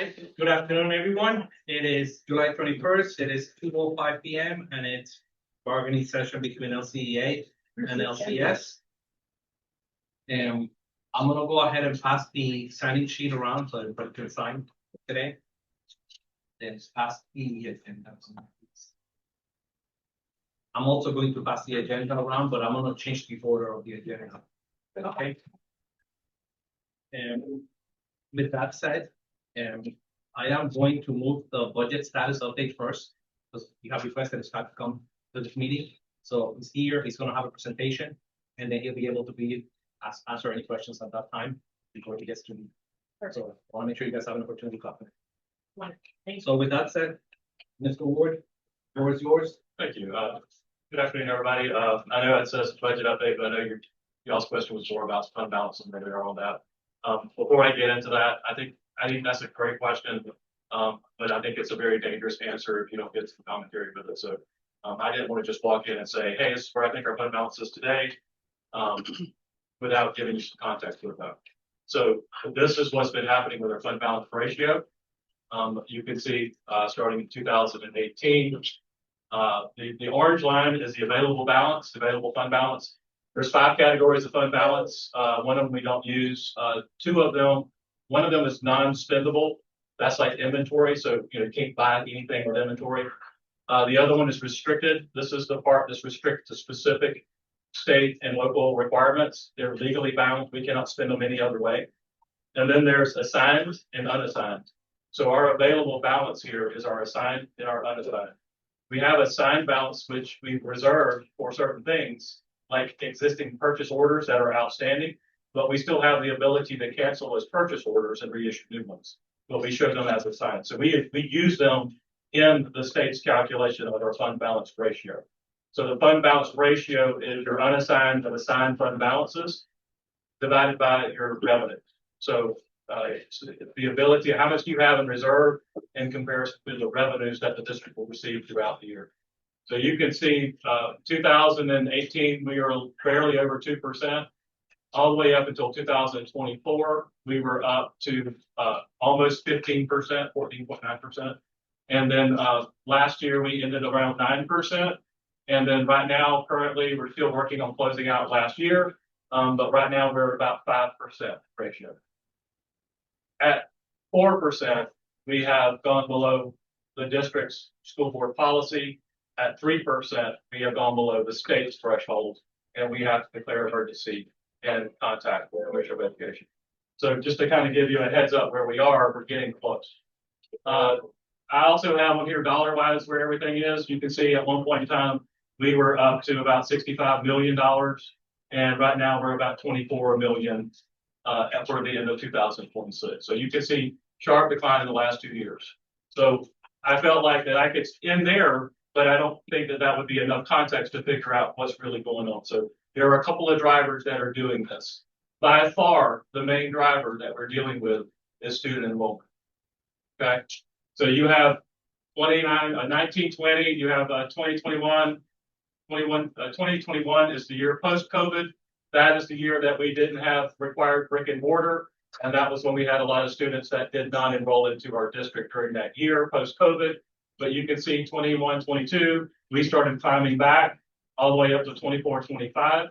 Hi, good afternoon, everyone. It is July 21st. It is 2:05 p.m. and it's bargaining session between LCEA and LCS. And I'm gonna go ahead and pass the signing sheet around so everybody can sign today. Then pass the agenda. I'm also going to pass the agenda around, but I'm gonna change the order of the agenda. Okay. And with that said, I am going to move the budget status update first, because you have requested Scott to come to this meeting. So he's here, he's gonna have a presentation, and then he'll be able to answer any questions at that time before he gets to me. So I wanna make sure you guys have an opportunity to comment. So with that said, Mr. Ward, the floor is yours. Thank you. Good afternoon, everybody. I know it says budget update, but I know y'all's question was more about fund balance and where we are on that. Before I get into that, I think that's a great question, but I think it's a very dangerous answer if you don't get some commentary with it. So I didn't want to just walk in and say, hey, this is where I think our fund balance is today, without giving you some context to it though. So this is what's been happening with our fund balance ratio. You can see starting in 2018, the orange line is the available balance, available fund balance. There's 5 categories of fund balance. One of them we don't use. One of them is non-spendable. That's like inventory. So you can't buy anything with inventory. The other one is restricted. This is the part that's restricted to specific state and local requirements. They're legally bound. We cannot spend them any other way. And then there's assigned and unassigned. So our available balance here is our assigned and our unassigned. We have assigned balance, which we reserve for certain things, like existing purchase orders that are outstanding, but we still have the ability to cancel those purchase orders and reissue new ones. But we show them as assigned. So we use them in the state's calculation of our fund balance ratio. So the fund balance ratio is your unassigned and assigned fund balances divided by your revenue. So the ability, how much do you have in reserve in comparison to the revenues that the district will receive throughout the year. So you can see 2018, we were barely over 2%. All the way up until 2024, we were up to almost 15%, 14.9%. And then last year, we ended around 9%. And then right now, currently, we're still working on closing out last year. But right now, we're about 5% ratio. At 4%, we have gone below the district's school board policy. At 3%, we have gone below the state's threshold, and we have to declare emergency and contact the Commissioner of Education. So just to kind of give you a heads up where we are, we're getting close. I also have on here dollar-wise where everything is. You can see at one point in time, we were up to about $65 million, and right now we're about $24 million for the end of 2026. So you can see sharp decline in the last 2 years. So I felt like that I could end there, but I don't think that would be enough context to figure out what's really going on. So there are a couple of drivers that are doing this. By far, the main driver that we're dealing with is student enrollment. Okay, so you have 1920, you have 2021. 2021 is the year post-COVID. That is the year that we didn't have required brick and mortar. And that was when we had a lot of students that did not enroll into our district during that year post-COVID. But you can see 21, 22, we started climbing back all the way up to 24, 25.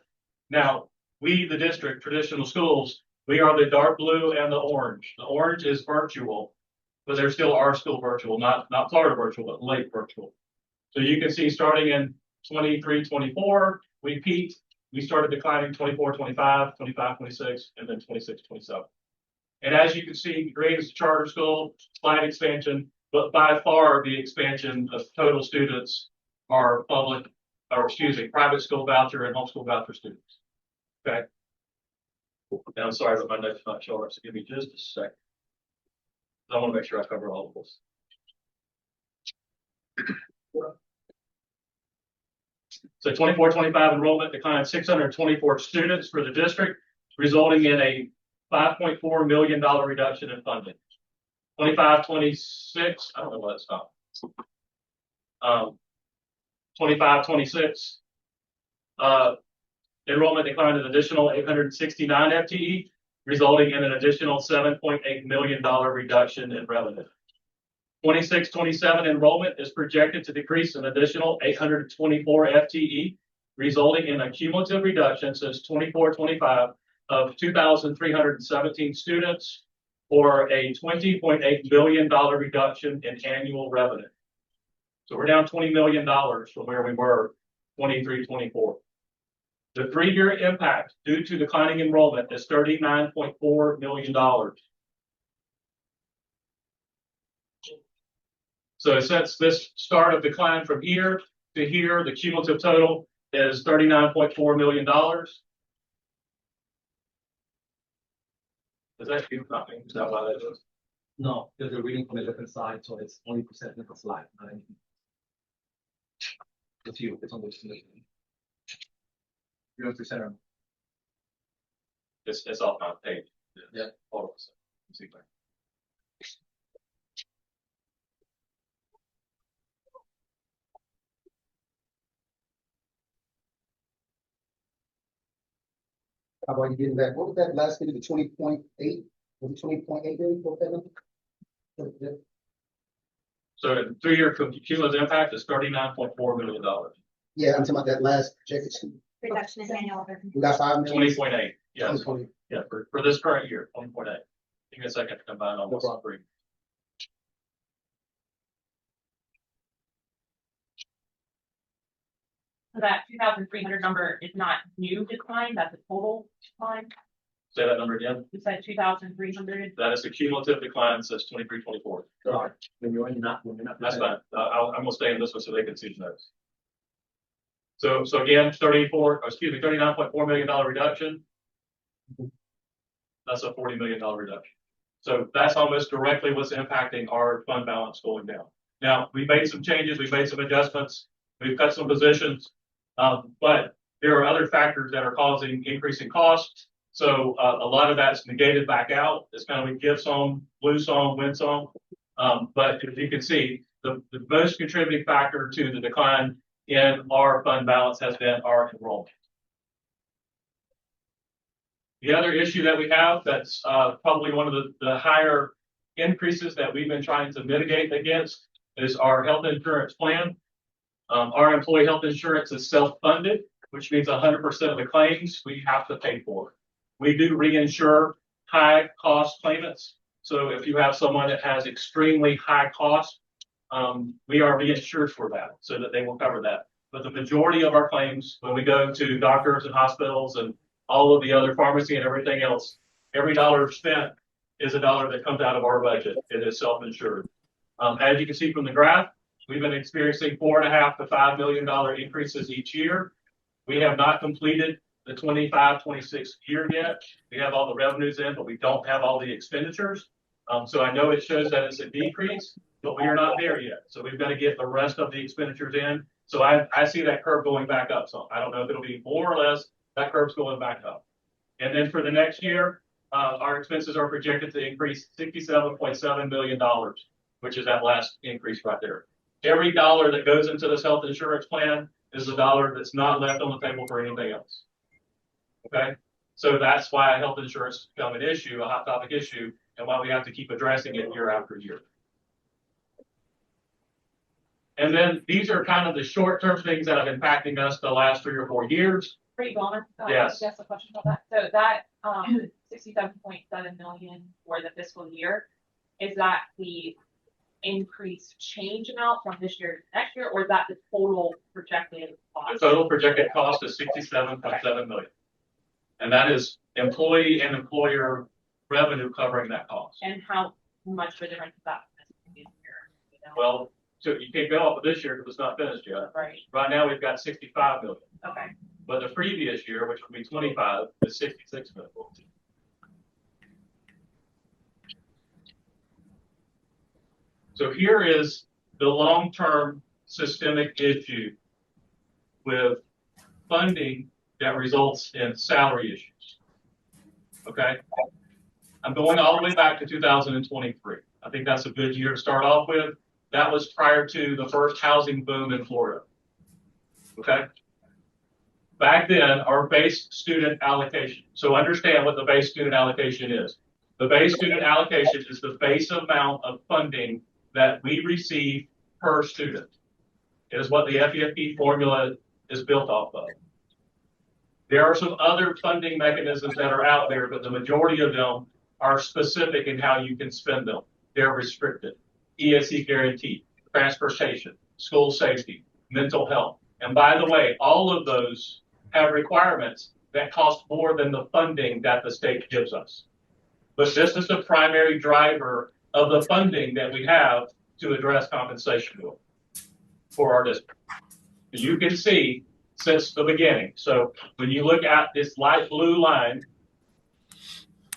Now, we, the district, traditional schools, we are the dark blue and the orange. The orange is virtual, but there's still our school virtual, not Florida virtual, but late virtual. So you can see starting in 23, 24, we peaked. We started declining 24, 25, 25, 26, and then 26, 27. And as you can see, Green is a charter school, slight expansion, but by far the expansion of total students are private school voucher and homeschool voucher students. Okay. Now I'm sorry, but my notes are not showing up, so give me just a second. I want to make sure I cover all of this. So 24-25 enrollment declined 624 students for the district, resulting in a $5.4 million reduction in funding. 25-26, I don't know what it's not. 25-26, enrollment declined an additional 869 FTE. resulting in an additional $7.8 million reduction in revenue. 26-27 enrollment is projected to decrease an additional 824 FTE, resulting in a cumulative reduction since 24-25 of 2,317 students, or a $20.8 billion reduction in annual revenue. So we're down $20 million from where we were 23-24. The 3-year impact due to declining enrollment is $39.4 million. So since this start of decline from here to here, the cumulative total is $39.4 million. Is that you? Nothing. Is that why that is? No, because they're reading from a different side, so it's only percent in the slide, not anything. It's you, it's on the slide. You're percent. It's off my page. Yeah. Hold on a second. Let's see if I- How about you getting back? What was that last figure, the 20.8? Was it 20.8, David? What was that number? So the 3-year cumulative impact is $39.4 million. Yeah, I'm talking about that last jacket. Reduction in annual revenue. We got 5 million. 20.8. Yes. 20. Yeah, for this current year, 1.8. Give me a second to combine all No those problem. three. So that 2,300 number is not new decline, that's a total decline. Say that number again. You said 2,300. That is the cumulative decline since 23-24. Sorry, when you're not. That's fine. I'm gonna stay in this one so they can see the notes. So again, $39.4 million reduction. That's a $40 million reduction. So that's almost directly what's impacting our fund balance going down. Now, we made some changes, we made some adjustments, we've cut some positions, but there are other factors that are causing increasing costs. So a lot of that's negated back out. It's kind of a give some, lose some, win some. But if you can see, the most contributing factor to the decline in our fund balance has been our enrollment. The other issue that we have that's probably one of the higher increases that we've been trying to mitigate against is our health insurance plan. Our employee health insurance is self-funded, which means 100% of the claims we have to pay for. We do reinsure high cost claimants. So if you have someone that has extremely high cost, we are reinsured for that so that they will cover that. But the majority of our claims, when we go to doctors and hospitals and all of the other pharmacy and everything else, every dollar spent is a dollar that comes out of our budget. It is self-insured. As you can see from the graph, we've been experiencing $4.5 to $5 million increases each year. We have not completed the 25-26 year yet. We have all the revenues in, but we don't have all the expenditures. So I know it shows that it's a decrease, but we are not there yet. So we've got to get the rest of the expenditures in. So I see that curve going back up. So I don't know if it'll be more or less. That curve's going back up. And then for the next year, our expenses are projected to increase $67.7 million, which is that last increase right there. Every dollar that goes into this health insurance plan is a dollar that's not left on the table for anything else. Okay? So that's why health insurance has become an issue, a hot topic issue, and why we have to keep addressing it year after year. And then these are kind of the short-term things that have been impacting us the last 3 or 4 years. Pretty Gomer, Yes. just a question about that. So that 67.7 million for the fiscal year, is that the increased change amount from this year to next year, or is that the total projected The cost? total projected cost is $67.7 million. And that is employee and employer revenue covering that cost. And how much of a difference is that this year? You know? Well, so you can't go off of this year because it's not finished yet. Right, Right now, we've got 65 million, okay. but the previous year, which would be 25, is 66 million. So here is the long-term systemic issue with funding that results in salary issues. Okay? I'm going all the way back to 2023. I think that's a good year to start off with. That was prior to the first housing boom in Florida. Okay? back then, our base student allocation. So understand what the base student allocation is. The base student allocation is the base amount of funding that we receive per student. It is what the FEFP formula is built off of. There are some other funding mechanisms that are out there, but the majority of them are specific in how you can spend them. They're restricted. ESE guarantee, transportation, school safety, mental health. And by the way, all of those have requirements that cost more than the funding that the state gives us. But this is the primary driver of the funding that we have to address compensation for our district. You can see since the beginning. So when you look at this light blue line,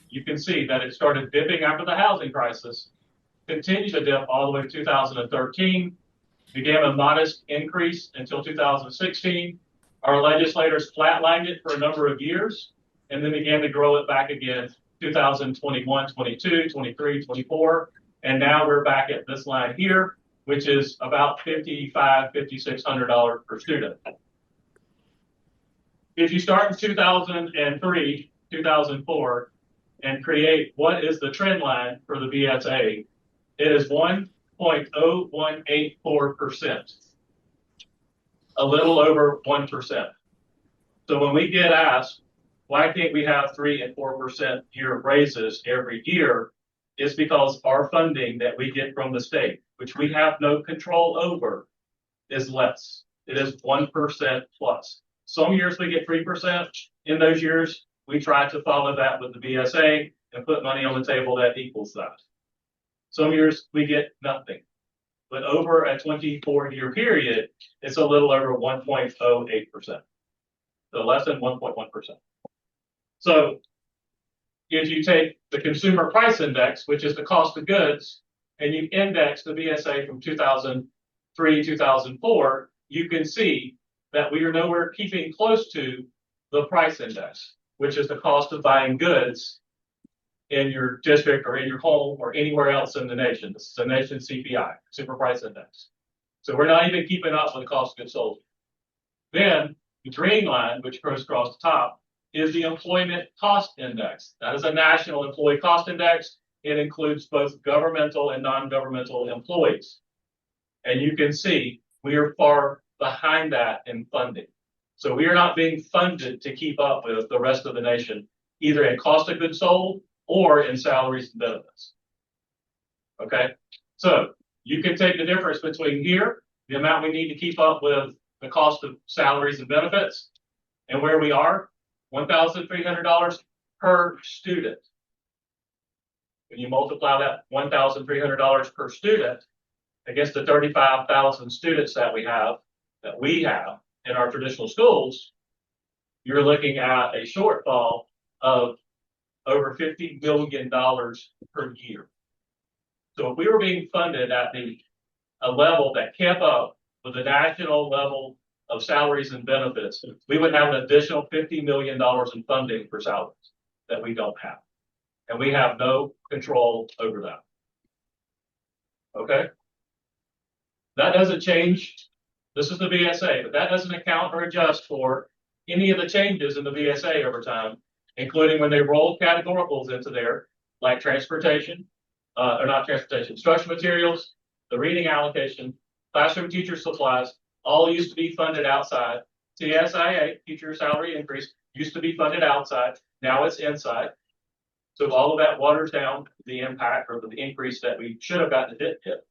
you can see that it started dipping after the housing crisis, continued to dip all the way to 2013, began a modest increase until 2016. Our legislators flatlined it for a number of years and then began to grow it back again 2021, 22, 23, 24. And now we're back at this line here, which is about $5,500, $5,600 per student. If you start in 2003, 2004, and create what is the trend line for the BSA, it is 1.0184%, a little over 1%. So when we get asked, why can't we have 3 and 4% year raises every year? It's because our funding that we get from the state, which we have no control over, is less. It is 1% plus. Some years we get 3%. In those years, we try to follow that with the BSA and put money on the table that equals that. Some years we get nothing. But over a 24-year period, it's a little over 1.08%. So less than 1.1%. So if you take the consumer price index, which is the cost of goods, and you index the BSA from 2003, 2004, you can see that we are nowhere keeping close to the price index, which is the cost of buying goods in your district or in your home or anywhere else in the nation. This is the nation's CPI, Consumer Price Index. So we're not even keeping up with the cost of goods sold. Then the green line, which goes across the top, is the Employment Cost Index. That is a national employee cost index. It includes both governmental and non-governmental employees. And you can see we are far behind that in funding. So we are not being funded to keep up with the rest of the nation, either in cost of goods sold or in salaries and benefits. Okay, so you can take the difference between here, the amount we need to keep up with the cost of salaries and benefits, and where we are, $1,300 per student. When you multiply that $1,300 per student against the 35,000 students that we have in our traditional schools, you're looking at a shortfall of over $50 billion per year. So if we were being funded at a level that kept up with the national level of salaries and benefits, we would have an additional $50 million in funding for salaries that we don't have. And we have no control over that. Okay? That doesn't change. This is the BSA, but that doesn't account or adjust for any of the changes in the BSA over time, including when they rolled categoricals into there, like transportation, instruction materials, the reading allocation, classroom teacher supplies, all used to be funded outside. TSIA, teacher salary increase, used to be funded outside. Now it's inside. So all of that waters down the impact or the increase that we should have gotten to hit.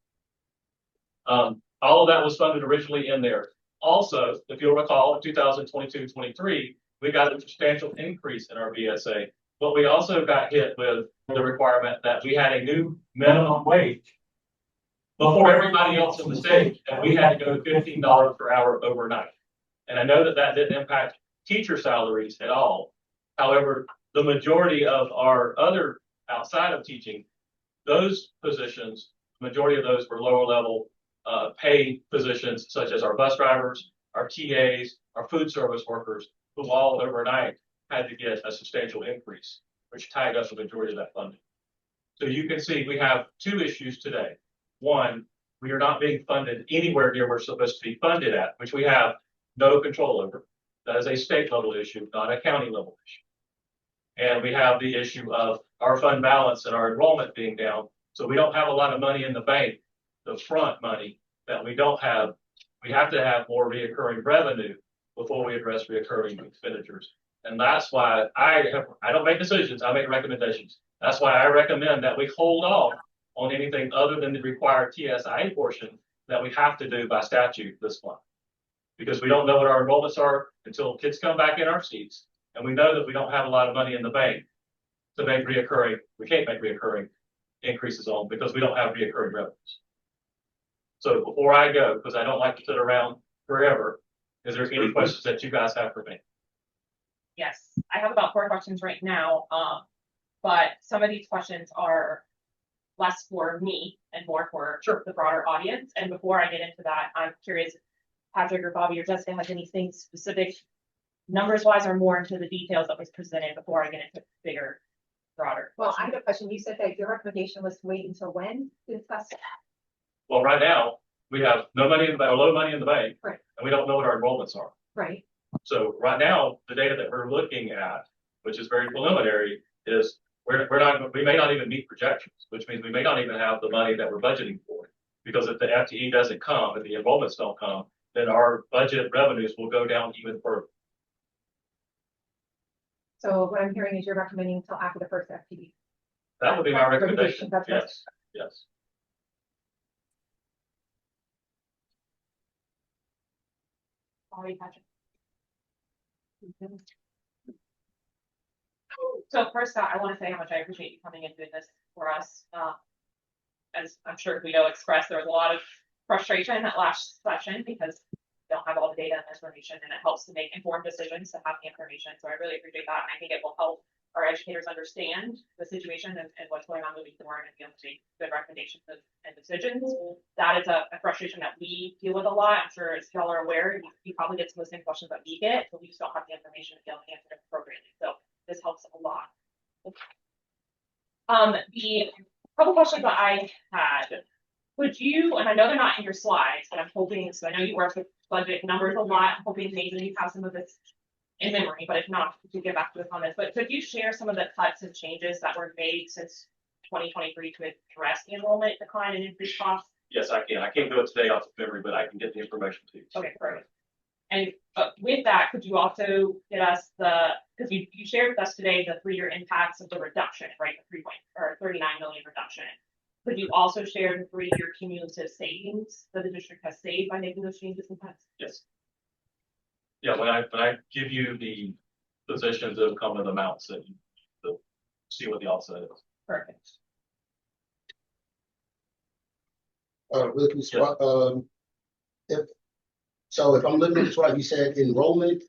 All of that was funded originally in there. Also, if you'll recall, in 2022-23, we got a substantial increase in our BSA, but we also got hit with the requirement that we had a new minimum wage before everybody else in the state, and we had to go $15 per hour overnight. And I know that that didn't impact teacher salaries at all. However, the majority of our other outside of teaching, those positions, majority of those were lower level pay positions, such as our bus drivers, our TAs, our food service workers, who all overnight had to get a substantial increase, which tied up the majority of that funding. So you can see we have two issues today. One, we are not being funded anywhere near where we're supposed to be funded at, which we have no control over. That is a state level issue, not a county level issue. And we have the issue of our fund balance and our enrollment being down. So we don't have a lot of money in the bank, the front money that we don't have. We have to have more reoccurring revenue before we address reoccurring expenditures. And that's why I don't make decisions, I make recommendations. That's why I recommend that we hold off on anything other than the required TSI portion that we have to do by statute this month. Because we don't know what our enrollments are until kids come back in our seats. And we know that we don't have a lot of money in the bank to make reoccurring, we can't make reoccurring increases on because we don't have reoccurring revenues. So before I go, because I don't like to sit around forever, is there any questions that you guys have for me? Yes, I have about 4 questions right now, but some of these questions are less for me and more for the broader audience. And before I get into that, I'm curious, Patrick or Bobby or Jessica has anything specific numbers wise or more into the details that was presented before I get into bigger, broader. Well, I have a question. You said that your recommendation was to wait until when to discuss it? Well, right now, we have no money in the bank, or low money in the bank, Right. and we don't know what our enrollments are. Right. So right now, the data that we're looking at, which is very preliminary, is we may not even meet projections, which means we may not even have the money that we're budgeting for. Because if the FTE doesn't come and the enrollments don't come, then our budget revenues will go down even further. So what I'm hearing is you're recommending until after the first FTE. That would be my recommendation. That's right. Yes, yes. Bobby, Patrick. So first, I want to say how much I appreciate you coming and doing this for us. As I'm sure Guido expressed, there was a lot of frustration that last session because we don't have all the data and information, and it helps to make informed decisions to have the information. So I really appreciate that, and I think it will help our educators understand the situation and what's going on moving forward and be able to make good recommendations and decisions. That is a frustration that we deal with a lot. I'm sure as y'all are aware, you probably get some of the same questions that we get, but we just don't have the information to be able to answer it appropriately. So this helps a lot. The couple questions that I had, would you, and I know they're not in your slides, but I'm hoping, so I know you work with budget numbers a lot, I'm hoping maybe you have some of this in memory, but if not, you get back to us on this. But could you share some of the cuts and changes that were made since 2023 to address the enrollment decline and increased costs? Yes, I can. I can't do it today off of memory, but I can get the information to you. Okay, perfect. And with that, could you also get us because you shared with us today the 3-year impacts of the reduction, right? The 39 million reduction. Could you also share the 3-year cumulative savings that the district has saved by making those changes and cuts? Yes. Yeah, when I give you the positions, it'll come with amounts that you see what the offset is. Perfect. Really quick, if I'm looking at this right, you said enrollment,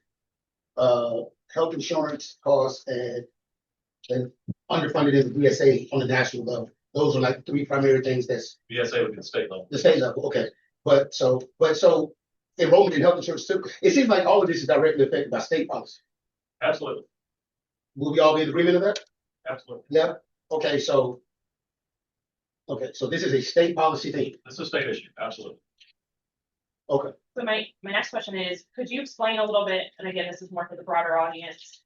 health insurance costs, and underfunded in the BSA on the national level. Those are like 3 primary things that's BSA would be the state level. the state level. Okay, but so enrollment in health insurance too. It seems like all of this is directly affected by state policy. Absolutely, Will we all be in agreement of that? absolutely. Yeah. Okay, so this is a state policy thing. This is a state issue, absolutely. Okay. So my next question is, could you explain a little bit, and again, this is more for the broader audience,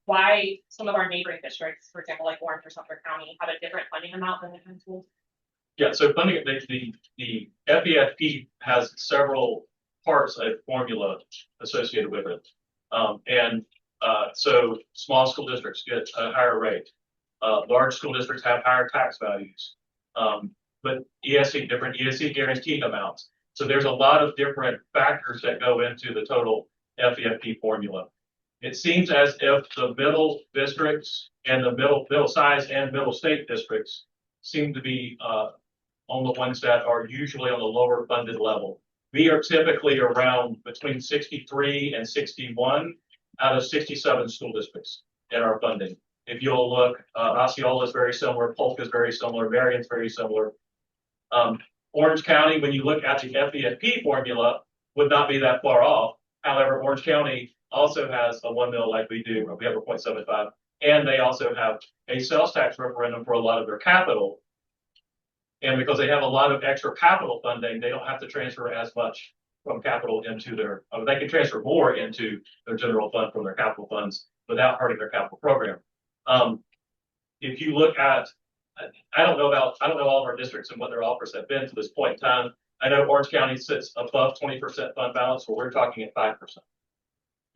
why some of our neighboring districts, for example, like Orange or Suffolk County, have a different funding amount than the Penn schools? Yeah, so funding, the FEFP has several parts of formula associated with it. So small school districts get a higher rate. Large school districts have higher tax values. But different ESC guaranteed amounts. So there's a lot of different factors that go into the total FEFP formula. It seems as if the middle districts and the middle size and middle state districts seem to be on the ones that are usually on the lower funded level. We are typically around between 63 and 61 out of 67 school districts in our funding. If you'll look, Osceola is very similar, Polk is very similar, Marion's very similar. Orange County, when you look at the FEFP formula, would not be that far off. However, Orange County also has a 1 mil like we do. We have a 0.75, and they also have a sales tax referendum for a lot of their capital. And because they have a lot of extra capital funding, they don't have to transfer as much from capital into their, they can transfer more into their general fund from their capital funds without hurting their capital program. If you look at, I don't know all of our districts and what their offers have been to this point in time. I know Orange County sits above 20% fund balance, where we're talking at 5%.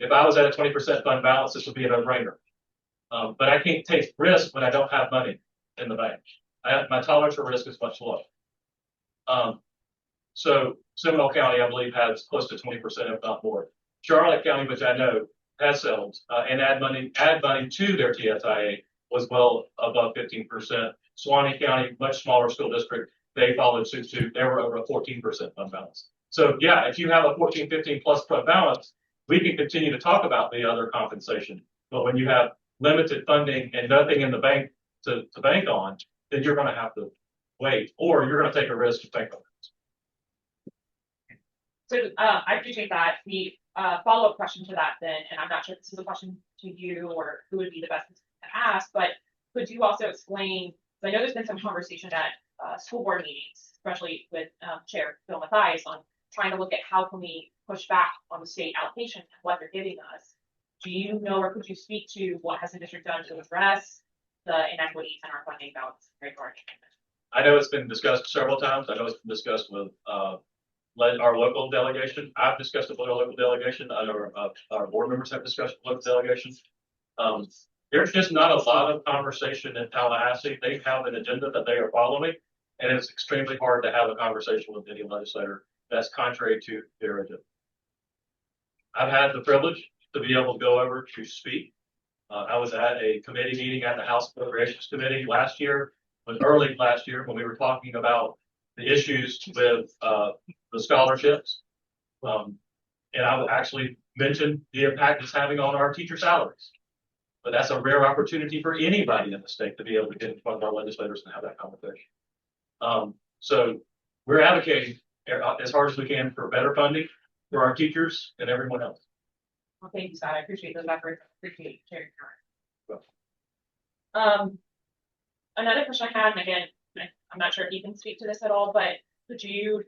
If I was at a 20% fund balance, this would be a no-brainer. But I can't take risk when I don't have money in the bank. My tolerance for risk is much lower. So Seminole County, I believe, has close to 20%, if not more. Charlotte County, which I know has settled and add money to their TSIA, was well above 15%. Suwannee County, much smaller school district, they followed suit too. They were over a 14% fund balance. So yeah, if you have a 14, 15 plus fund balance, we can continue to talk about the other compensation. But when you have limited funding and nothing in the bank to bank on, then you're going to have to wait, or you're going to take a risk to bank on it. So I appreciate that. The follow-up question to that then, and I'm not sure if this is a question to you or who would be the best to ask, but could you also explain, I know there's been some conversation at school board meetings, especially with Chair Bill Mathias, on trying to look at how can we push back on the state allocation and what they're giving us. Do you know, or could you speak to what has the district done to address the inequities in our funding balance regarding? I know it's been discussed several times. I know it's been discussed with our local delegation. I've discussed it with our local delegation. I know our board members have discussed with local delegations. There's just not a lot of conversation in Tallahassee. They have an agenda that they are following, and it's extremely hard to have a conversation with any legislator that's contrary to their agenda. I've had the privilege to be able to go over to speak. I was at a committee meeting at the House Appropriations Committee early last year, when we were talking about the issues with the scholarships. And I would actually mention the impact it's having on our teacher salaries. But that's a rare opportunity for anybody in the state to be able to get in front of our legislators and have that conversation. So we're advocating as hard as we can for better funding for our teachers and everyone else. Well, thank you, Scott. I appreciate those efforts. I appreciate sharing your. Another question I had, and again, I'm not sure if you can speak to this at all, but could you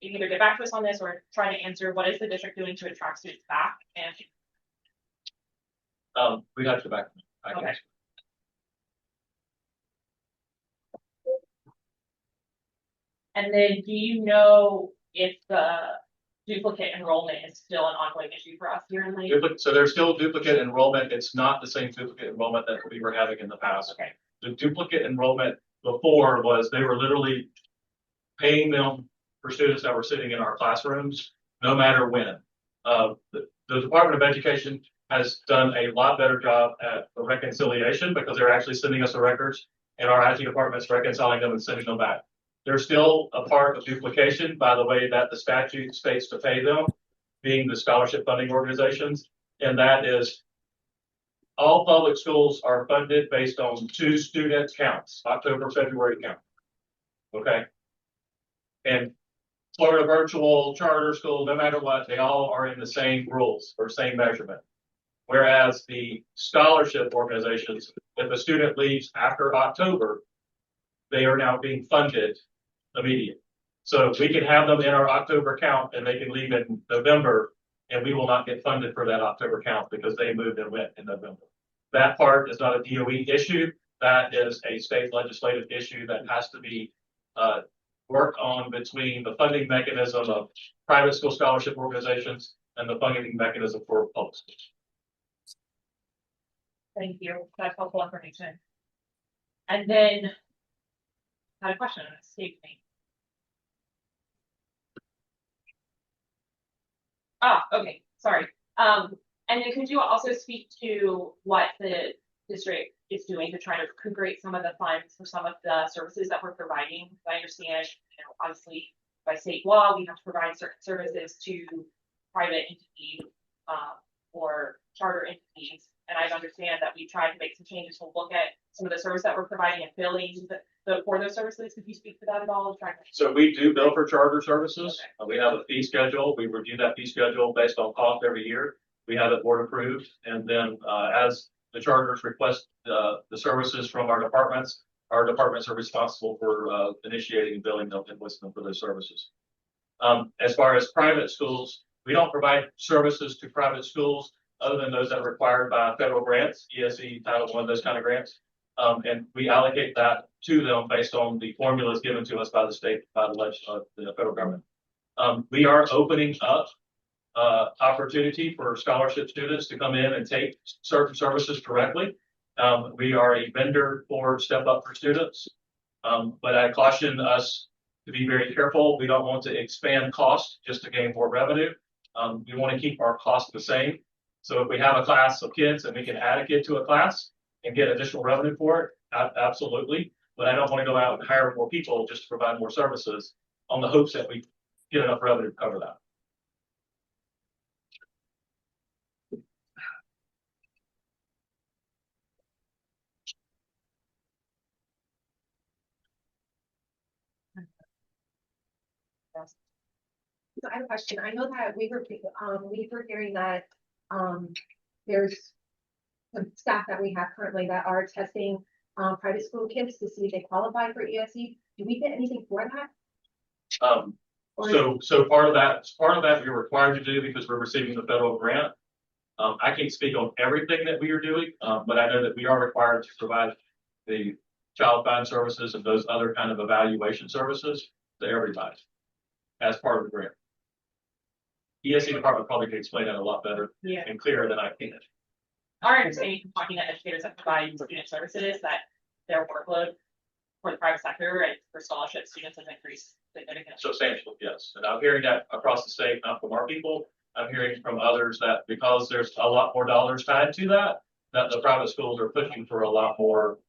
either get back to us on this or try to answer what is the district doing to attract students back? And We have to go back. okay. And then do you know if the duplicate enrollment is still an ongoing issue for us here in Lee? So there's still duplicate enrollment. It's not the same duplicate enrollment that we were having in the past. Okay. The duplicate enrollment before was they were literally paying them for students that were sitting in our classrooms, no matter when. The Department of Education has done a lot better job at the reconciliation, because they're actually sending us the records, and our IT department's reconciling them and sending them back. There's still a part of duplication by the way that the statute states to pay them, being the scholarship funding organizations, and that is all public schools are funded based on 2 student counts, October, February count. Okay. And Florida virtual, charter school, no matter what, they all are in the same rules or same measurement. Whereas the scholarship organizations, if a student leaves after October, they are now being funded immediately. So we can have them in our October count and they can leave in November, and we will not get funded for that October count because they moved and went in November. That part is not a DOE issue. That is a state legislative issue that has to be worked on between the funding mechanism of private school scholarship organizations and the funding mechanism for public schools. Thank you. That's helpful information. And then I had a question and it escaped me. Okay, sorry. And then could you also speak to what the district is doing to try to recuperate some of the funds for some of the services that we're providing? I understand, obviously by state law, we have to provide certain services to private entities or charter entities. And I understand that we tried to make some changes to look at some of the service that we're providing and billing for those services. Could you speak to that at all? So we do bill for charter services. Okay. We have a fee schedule. We review that fee schedule based on cost every year. We have it board approved. And then as the charters request the services from our departments are responsible for initiating and billing them and listing them for those services. As far as private schools, we don't provide services to private schools other than those that are required by federal grants, ESE, Title I, those kind of grants. And we allocate that to them based on the formulas given to us by the state, by the federal government. We are opening up opportunity for scholarship students to come in and take certain services directly. We are a vendor for Step Up for Students. But I caution us to be very careful. We don't want to expand cost just to gain more revenue. We want to keep our costs the same. So if we have a class of kids and we can add a kid to a class and get additional revenue for it, absolutely. But I don't want to go out and hire more people just to provide more services on the hopes that we get enough revenue to cover that. So I have a question. I know that we were hearing that, there's some staff that we have currently that are testing, private school kids to see if they qualify for ESE. Do we get anything for that? So part of that we're required to do because we're receiving the federal grant. I can't speak on everything that we are doing, but I know that we are required to provide the child find services and those other kind of evaluation services to everybody as part of the grant. ESE department probably can explain that a lot better Yeah. and clearer than I can. Our understanding from talking to educators that provide student services that their workload for the private sector and for scholarship students has increased significantly. Substantially, yes. And I'm hearing that across the state, not from our people. I'm hearing from others that because there's a lot more dollars tied to that the private schools are pushing for a lot more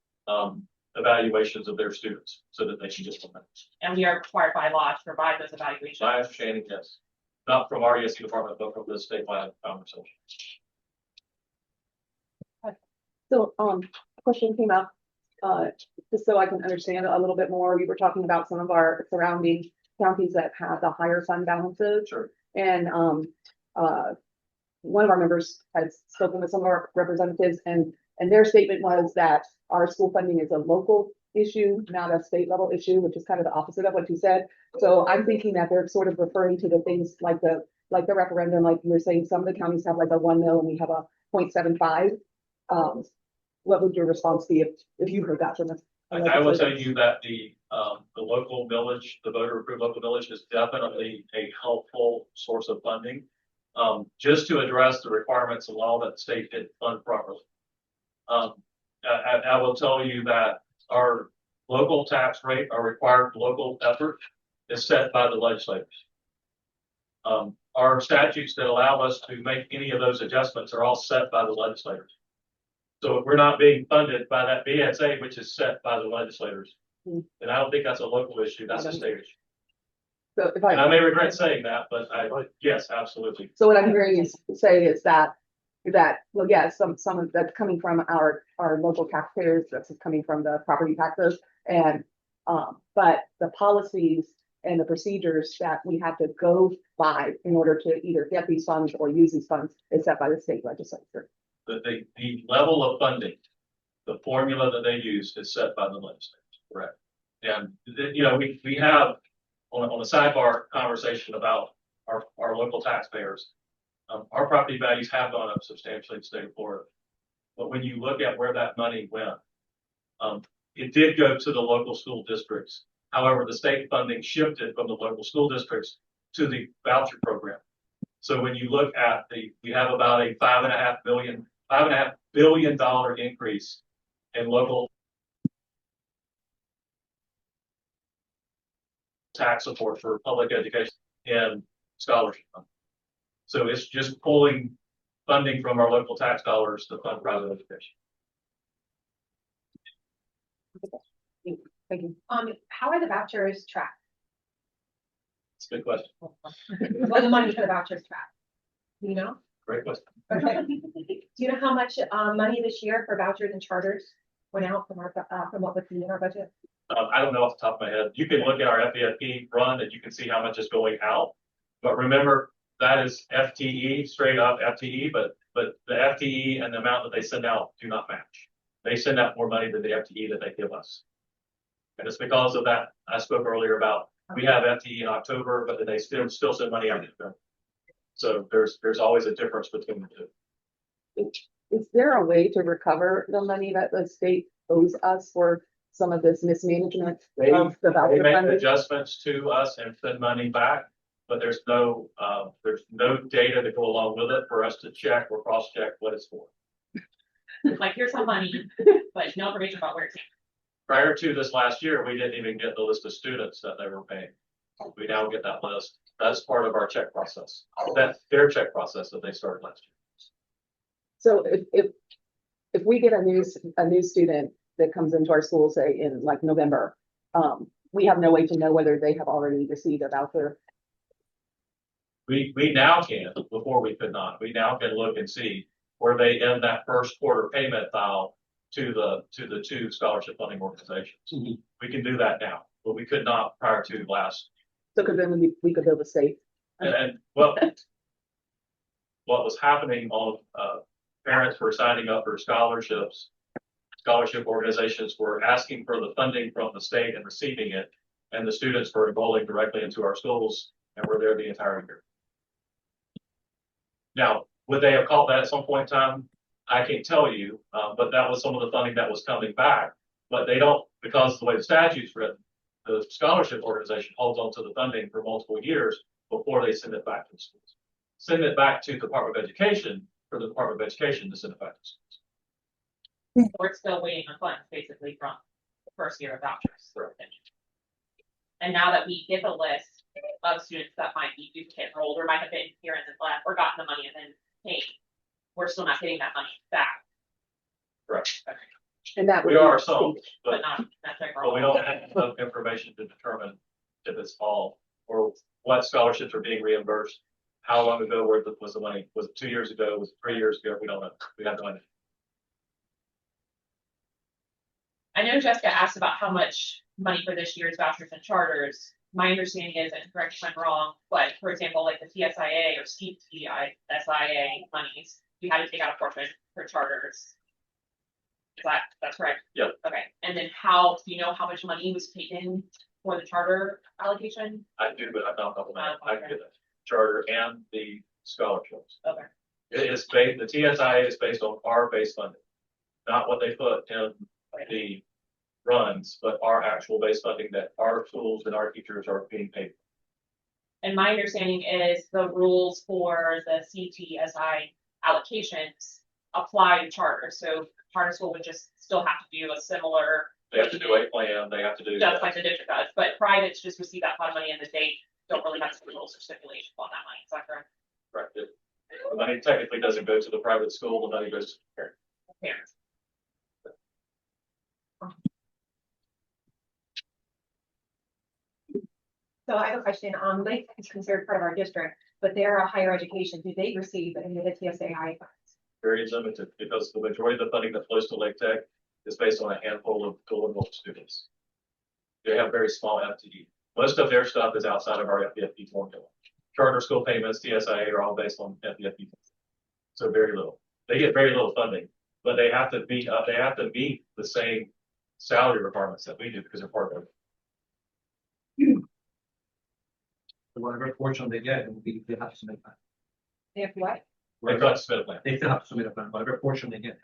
evaluations of their students so that they can get them. And we are required by law to provide those evaluations. My understanding, yes. Not from our ESE department, but from the statewide conversation. So, a question came up, just so I can understand a little bit more. We were talking about some of our surrounding counties that have the higher fund balances. Sure. And, one of our members had spoken with some of our representatives and their statement was that our school funding is a local issue, not a state level issue, which is kind of the opposite of what you said. So I'm thinking that they're sort of referring to the things like the referendum, like you were saying, some of the counties have like a 1 mil and we have a 0.75. What would your response be if you heard that from us? I will tell you that the local village, the voter approved local village is definitely a helpful source of funding. Just to address the requirements of law that the state did fund properly. I will tell you that our local tax rate, our required local effort is set by the legislators. Our statutes that allow us to make any of those adjustments are all set by the legislators. So if we're not being funded by that BSA, which is set by the legislators, then I don't think that's a local issue, that's a state issue. So if And I may regret saying that, but yes, absolutely. So what I'm hearing you say is that, well, yes, some of that's coming from our local taxpayers, that's coming from the property taxes. And, but the policies and the procedures that we have to go by in order to either get these funds or use these funds is set by the state legislature. The level of funding, the formula that they use is set by the legislators, correct? And, you know, we have on a sidebar conversation about our local taxpayers. Our property values have gone up substantially in the state of Florida. But when you look at where that money went, it did go to the local school districts. However, the state funding shifted from the local school districts to the voucher program. So when you look at we have about a $5.5 billion increase in local tax support for public education and scholarship. So it's just pulling funding from our local tax dollars to fund private education. Thank you. How are the vouchers tracked? It's a good question. What the money for the vouchers tracked? Do you know? Great question. Okay. Do you know how much money this year for vouchers and charters went out from what was in our budget? I don't know off the top of my head. You can look at our FEFP run and you can see how much is going out. But remember, that is FTE, straight up FTE, but the FTE and the amount that they send out do not match. They send out more money than the FTE that they give us. And it's because of that. I spoke earlier about We have FTE in October, but then they still send money out. So there's always a difference between the two. Is there a way to recover the money that the state owes us for some of this mismanagement? They of the voucher They make funding? adjustments to us and send money back, but there's no data to go along with it for us to check or cross-check what it's for. Like, here's some money, but no information about where it's. Prior to this last year, we didn't even get the list of students that they were paying. We now get that list. That's part of our check process. That's their check process that they started last year. So if we get a new student that comes into our school, say in like November, we have no way to know whether they have already received a voucher. We now can, before we could not. We now can look and see where they end that first quarter payment file to the two scholarship funding organizations. We can do that now, but we could not prior to last. So because then we could build a safe. And what was happening on, parents were signing up for scholarships. Scholarship organizations were asking for the funding from the state and receiving it, and the students were enrolling directly into our schools and were there the entire year. Now, would they have called that at some point in time? I can't tell you, but that was some of the funding that was coming back. But they don't, because of the way the statute's written, the scholarship organization holds on to the funding for multiple years before they send it back to the schools. Send it back to the Department of Education for the Department of Education to send it back to schools. We're still waiting on funds basically from the first year of vouchers. And now that we get the list of students that might be duplicate enrolled or might have been here and then left or gotten the money and then paid, we're still not getting that money back. Correct. Okay. And that would We be are some, But but not necessarily. but we don't have enough information to determine if it's all or what scholarships are being reimbursed. How long ago was the money? Was it 2 years ago? Was it 3 years ago? We don't know. We have no idea. I know Jessica asked about how much money for this year's vouchers and charters. My understanding is, and correct me if I'm wrong, but for example, like the TSIA or CTSIA monies, you had to take out a portion for charters. That's correct? Yep. Okay, and then do you know how much money was taken for the charter allocation? I do, but I don't know. I can get that charter and the scholarships. Okay. It is based, the TSIA is based on our base funding, not what they put in the runs, but our actual base funding that our schools and our teachers are being paid. And my understanding is the rules for the CTSI allocations apply to charter. So charter school would just still have to do a similar. They have to do a plan, they have to do. Just like the district does, but privates just receive that pot of money and they don't really have rules or stipulations on that money. Is that correct? Correct. The money technically doesn't go to the private school, the money goes to the parent. Parents. So I have a question. Lake is considered part of our district, but they're a higher education. Do they receive any of the TSAI funds? Very limited, because the majority of the funding that flows to Lake Tech is based on a handful of dual enrolled students. They have very small FTE. Most of their stuff is outside of our FDFP formula. Charter school payments, TSIA are all based on FDFP. So very little. They get very little funding, but they have to meet the same salary requirements that we do because they're part of it. Whatever portion they get, they have to submit that. They have what? They got to submit a plan. They still have to submit a plan, whatever portion they get.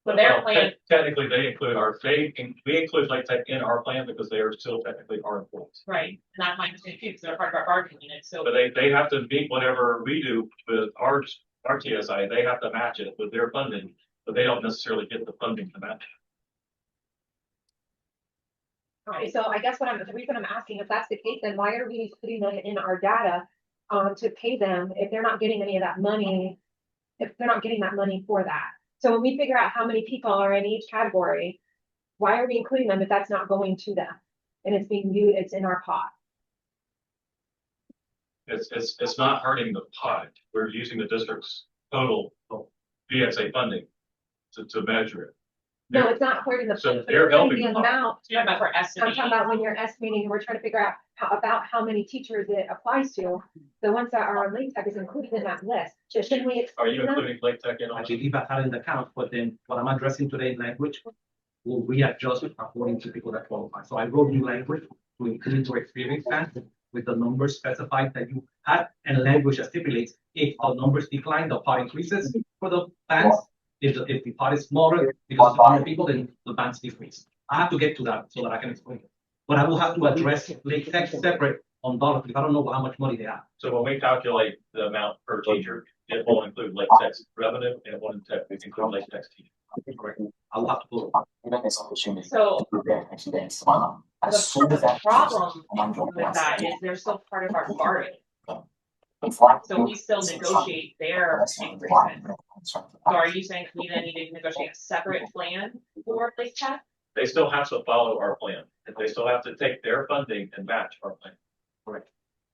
So their Well, plan, Technically, we include Lake Tech in our plan because they are still technically our employees. right, and that's my understanding too, because they're part of our bargaining unit, so. But they have to meet whatever we do with our TSI, they have to match it with their funding, but they don't necessarily get the funding to match. Okay, so I guess the reason I'm asking, if that's the case, then why are we putting them in our data to pay them if they're not getting any of that money? If they're not getting that money for that. So when we figure out how many people are in each category, why are we including them if that's not going to them? And it's being viewed, it's in our pot. It's not hurting the pot. We're using the district's total VSA funding to measure it. No, it's not hurting the. So pot, they're it's helping The the amount, You're talking about for I'm estimating. talking about when you're estimating, we're trying to figure out how many teachers it applies to. The ones that are on Lake Tech is included in that list. So shouldn't we? Are you exclude them? including Lake Tech in I on? believe I had in the account, but then what I'm addressing today in language will readjust it according to people that qualify. So I wrote new language to include your experience and with the numbers specified that you had and language that stipulates if the numbers decline, the pot increases for the bands. If the pot is smaller because of more people, then the bands decrease. I have to get to that so that I can explain it. But I will have to address late text separate on dollars because I don't know how much money they have. So when we calculate the amount per teacher, it will include late text revenue and it will include late text teaching. I will have to pull. So the problem with that is they're still part of our bargain. So we still negotiate their increases. So are you saying we then need to negotiate a separate plan for late tech? They still have to follow our plan. They still have to take their funding and match our plan. Correct.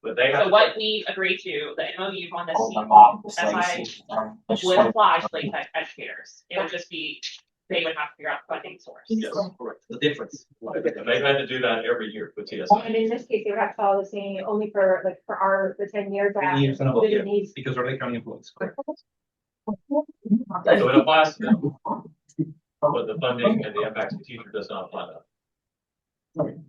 But they have So to what take- we agreed to, the MOU on this, SI would apply to late tech educators. It would just be, they would have to figure out the funding source. yes, Correct. The difference. and they've had to do that every year with And TSI. in this case, they would have to follow the same only for like for our, the 10 years that. 10 years and above, we yeah. need. Because they're Lake County employees. Correct. So it applies to them. But the funding and the impacts to teacher does not apply to them.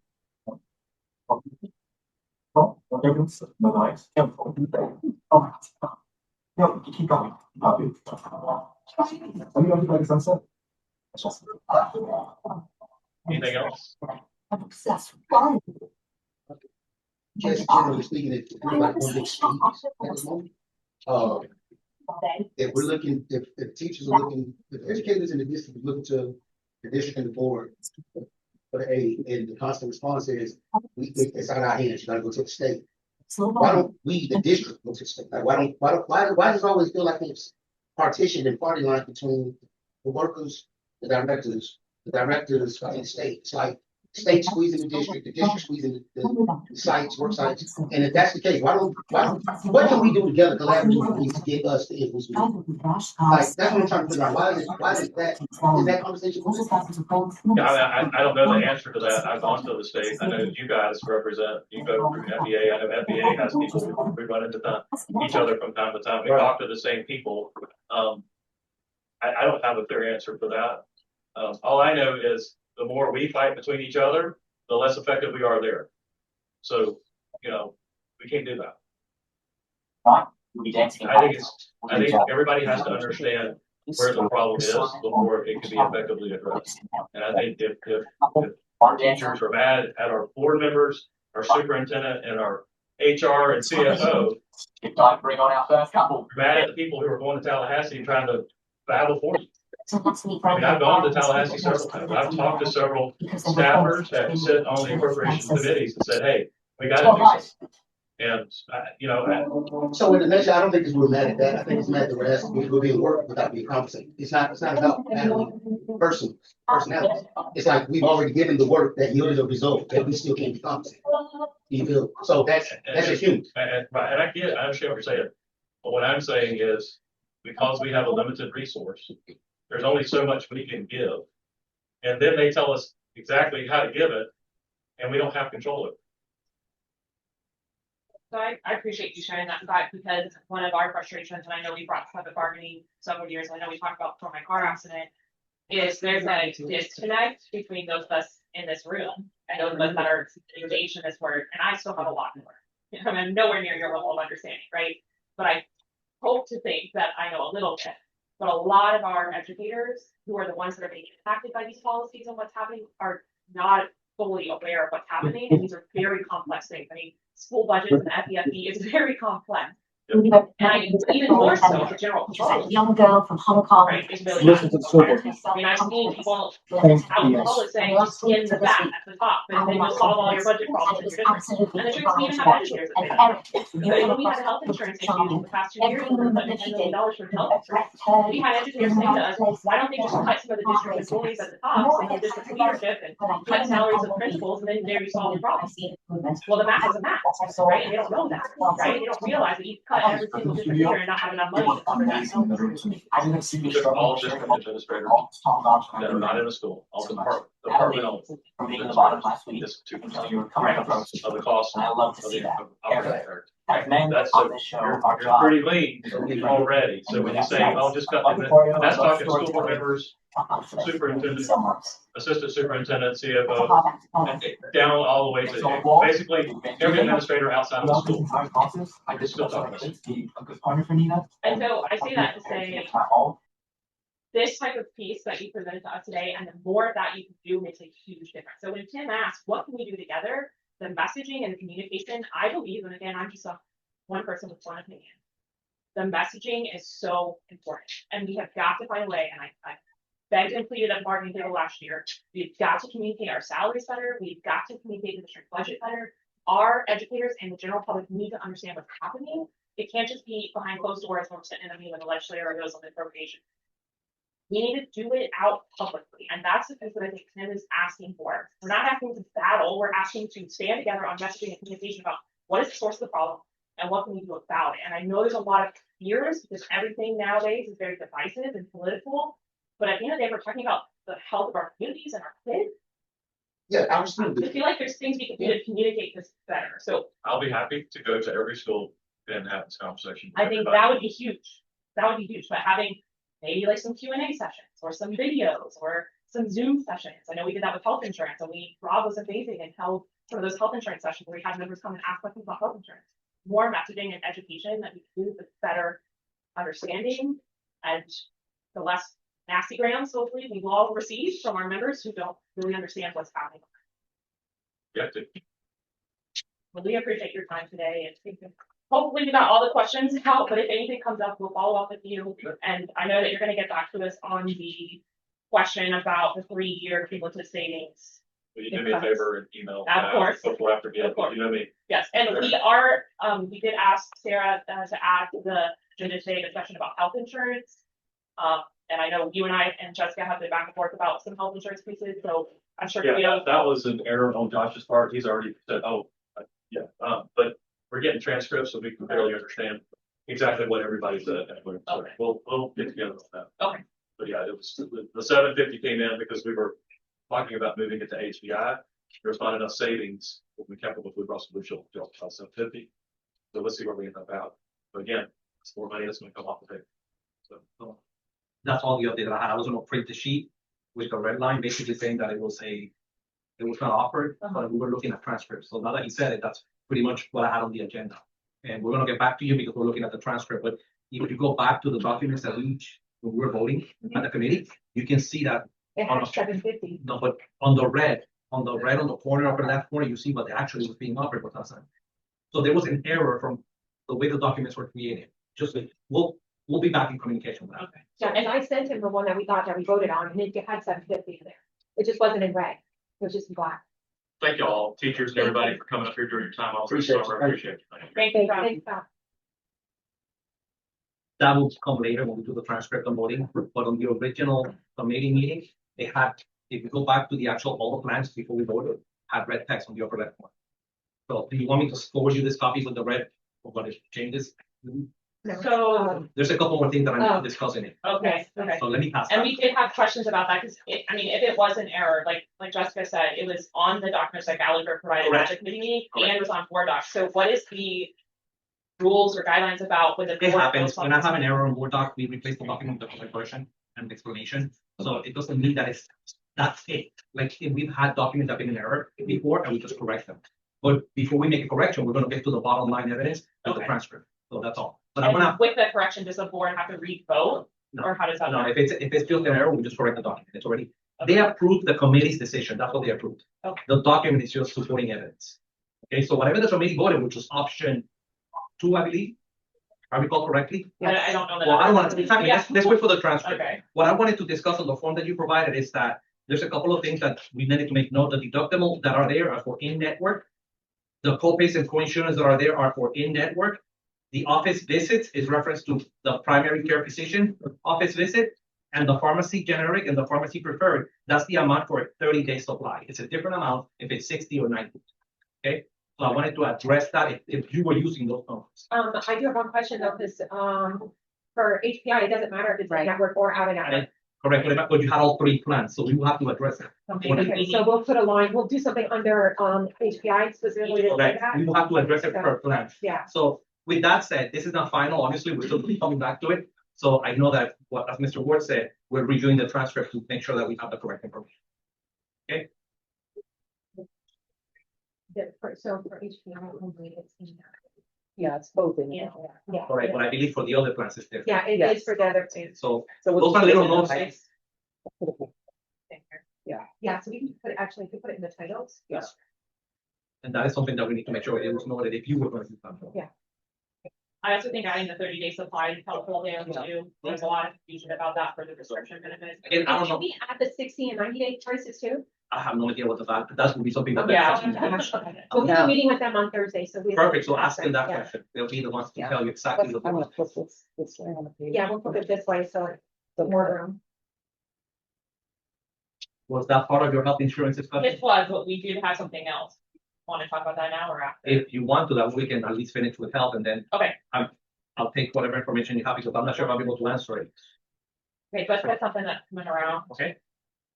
Keep going. Anything else? Just generally speaking, if everybody wants to speak at this moment, if we're looking, if teachers are looking, if educators in the district are looking to the district and the board for the aid, and the constant response is, it's out of our hands, you gotta go to the state. Why don't we, the district, go to the state? Like, why does it always feel like it's partitioned and party line between the workers, the directors and the state? It's like state squeezing the district squeezing the sites, work sites. And if that's the case, what can we do together collaboratively to get us the influence? Like, that's what I'm trying to figure out. Why is that conversation? Yeah, I don't know the answer to that. I've gone to the state. I know you guys represent, you go through FBA. I know FBA has people, we run into each other from time to time. We talk to the same people. I don't have a clear answer for that. All I know is the more we fight between each other, the less effective we are there. So, we can't do that. I think everybody has to understand where the problem is before it can be effectively addressed. And I think if our teachers are mad at our board members, our superintendent, and our HR and CFO, mad at the people who are going to Tallahassee and trying to battle for you. I mean, I've gone to Tallahassee several times. I've talked to several staffers that sit on the appropriations committees and said, hey, we got to do something. And, So in the measure, I don't think it's we're mad at that. I think it's mad that we're being worked without being compensated. It's not about personality. It's like we've already given the work that yielded a result that we still can't be compensated. You feel? So that's just human. and I understand what you're saying. But what I'm saying is, because we have a limited resource, there's only so much we can give. And then they tell us exactly how to give it, and we don't have control of it. So I appreciate you sharing that side because one of our frustrations, and I know we brought this up at bargaining several years, I know we talked about before my car accident, is there's a disconnect between those of us in this room and those of us that are engaged in this work, and I still have a lot more. I mean, nowhere near your level of understanding, right? But I hope to think that I know a little bit. But a lot of our educators who are the ones that are being impacted by these policies and what's happening are not fully aware of what's happening. And these are very complex things. I mean, school budgets and FEFE is very complex. And even more so, the general control. Young girl from Hong Kong. Right, is really bad. I mean, I've seen people out in public saying, just skin the back at the top, and then you'll solve all your budget problems in your district. And the truth, we even have educators that say that. But we had a health insurance issue in the past 2 years, we were putting $10 million for health insurance. We had educators saying to us, why don't they just cut some of the district employees at the top, and get district leadership, and cut salaries of principals, and then there you solve the problem. Well, the math is a math, right? And they don't know that, right? They don't realize that you cut every single district leader and not have enough money to cover that health insurance. These are all district administrators that are not in a school, all departmental. Just 2% of the cost of the operating. That's you're pretty lean already. So when you say, "Oh, just cut," that's talking school board members, superintendent, assistant superintendent, That's a CFO, lot of and expense. down all the way So to wall- basically every administrator outside of the Throughout this school. entire process, I just Still felt talking. like it's a good partner for Nina. And so I say that to say- It's not all. This type of piece that you presented to us today, and the more that you can do makes a huge difference. So when Tim asked, what can we do together? The messaging and the communication, I believe, and again, I'm just one person with one opinion. The messaging is so important, and we have got to find a way, and I begged and pleaded at bargaining table last year. We've got to communicate our salaries better. We've got to communicate the district budget better. Our educators and the general public need to understand what's happening. It can't just be behind closed doors when we're sitting in a meeting with the legislator or goes on the appropriation. We need to do it out publicly, and that's the piece that I think Tim is asking for. We're not asking to battle, we're asking to stand together on messaging and communication about what is the source of the problem and what can we do about it. And I know there's a lot of fears because everything nowadays is very divisive and political. But at the end of the day, we're talking about the health of our communities and our kids. Yeah, I absolutely. feel like there's things we can do to communicate this better. So I'll be happy to go to every school and have this conversation. with I think everybody. that would be huge. That would be huge, but having maybe like some Q&A sessions or some videos or some Zoom sessions. I know we did that with health insurance, and Rob was amazing and held some of those health insurance sessions where we had members come and ask questions about health insurance. More messaging and education that we can do, the better understanding and the less nasty grams, hopefully, we will all receive from our members who don't really understand what's happening. You have to Well, we appreciate your time today, and hopefully we got all the questions out, but if anything comes up, we'll follow up with you. And I know that you're gonna get back to us on the question about the 3-year cumulative savings. will you do me a favor and email? Of course. Before after, Of course. you know me. Yes, and we are, we did ask Sarah to add the agenda today discussion about health insurance. And I know you and I and Jessica have been back and forth about some health insurance pieces, so I'm sure. Yeah, Cleo- that was an error on Josh's part. He's already said, yeah, but we're getting transcripts, so we can barely understand exactly what everybody said. So Okay. we'll get together on that. Okay. But yeah, it was, the 750 came in because we were talking about moving it to HBI. There's not enough savings. We kept it with Blue Cross Blue Shield, 750. So let's see where we end up out. But again, it's more money that's gonna come off the table. So, That's all the update that I had. I was gonna print the sheet with the red line, basically saying that it was not offered, but we were looking at transcripts. So now that he said it, that's pretty much what I had on the agenda. And we're gonna get back to you because we're looking at the transcript, but if you go back to the documents that when we were voting at the committee, you can see that, It had 750. no, but on the red on the corner, upper left corner, you see what actually was being offered was last time. So there was an error from the way the documents were created. Just, we'll be back in communication with that. Okay. Yeah, and I sent him the one that we voted on, and it had 750 in there. It just wasn't in red, it was just in black. thank you all, teachers and everybody for coming up here during your time. Also, Appreciate you. summer. I appreciate it. Thank you. Rob. Thanks, Bob. That will come later when we do the transcript and voting, but on the original committee meeting, they had, if you go back to the actual, all the plans before we voted, had red text on the upper left corner. So do you want me to forward you this copy with the red, or what is changes? No. So, There's a couple more things that Oh. I'm discussing it, okay, okay. so let me pass And that. we did have questions about that, because I mean, if it was an error, like Jessica said, it was on the documents that Gallagher provided at Correct. the committee meeting Correct. and was on board docs. So what is the rules or guidelines about when the It board happens, votes on when I have an something? error on Word doc, we replace the document with the correct version and explanation, so it doesn't mean that that's it. Like, if we've had documents that have been in error before, and we just correct them. But before we make a correction, we're gonna get to the bottom line evidence of the Okay. transcript, so that's all. But I'm gonna, And with the correction, does the board have to re-vote? No. Or how does that no, work? if it's just an error, we just correct the document, it's already, they approved the committee's decision, that's what they approved. Okay. The document is just supporting evidence. Okay, so whatever the committee voted, which was option 2, I believe, if I recall correctly. I don't know that. Well, I don't want to, Yeah. let's wait for the transcript. Okay, What I wanted to discuss on the form that you provided is that there's a couple of things that we needed to make note. The deductibles that are there are for in-network. The co-pays and co-insurance that are there are for in-network. The office visits is reference to the primary care physician office visit. And the pharmacy generic and the pharmacy preferred, that's the amount for a 30-day supply. It's a different amount if it's 60 or 90. Okay, so I wanted to address that if you were using those numbers. I do have one question though, because, for HPI, it doesn't matter if it's Right. network or out of network. Correct, but you had all 3 plans, so we will have to address it. Okay, so we'll put a line, we'll do something under, HPI specifically to say Correct, that. we will have to address it per plan. Yeah, So with that said, this is not final, obviously, we're still coming back to it. So I know that, as Mr. Ward said, we're reviewing the transcript to make sure that we have the correct information. So for HPI only, it's in there. Yeah, it's both in. Yeah. there. Yeah. Correct, but I believe for the other plans it's different. Yeah, it Yes. is for the other two. So So those are little notes. Yeah, so we can put, actually, we can put it in the titles. Yes. And that is something that we need to make sure it was noted if you were going to do something. Yeah. I also think adding the 30-day supply is helpful there too. There's a lot of confusion about that for the prescription benefits. Again, I don't Can know, we add the 60 and 90-day prices too? I have no idea what that would be something that. Yeah. Well, we have a meeting with them on Thursday, so we. Perfect, so ask them that Yeah. question, they'll be the ones to Yeah. tell you exactly I'm what. gonna put this way on the page. Yeah, we'll put it this way, so it's more room. Was that part of your health insurance discussion? This was, but we did have something else. Want to talk about that now or after? If you want to, that we can at least finish with health and then. Okay. I'll take whatever information you have, because I'm not sure if I'll be able to answer it. Okay, so that's something that's coming around. Okay.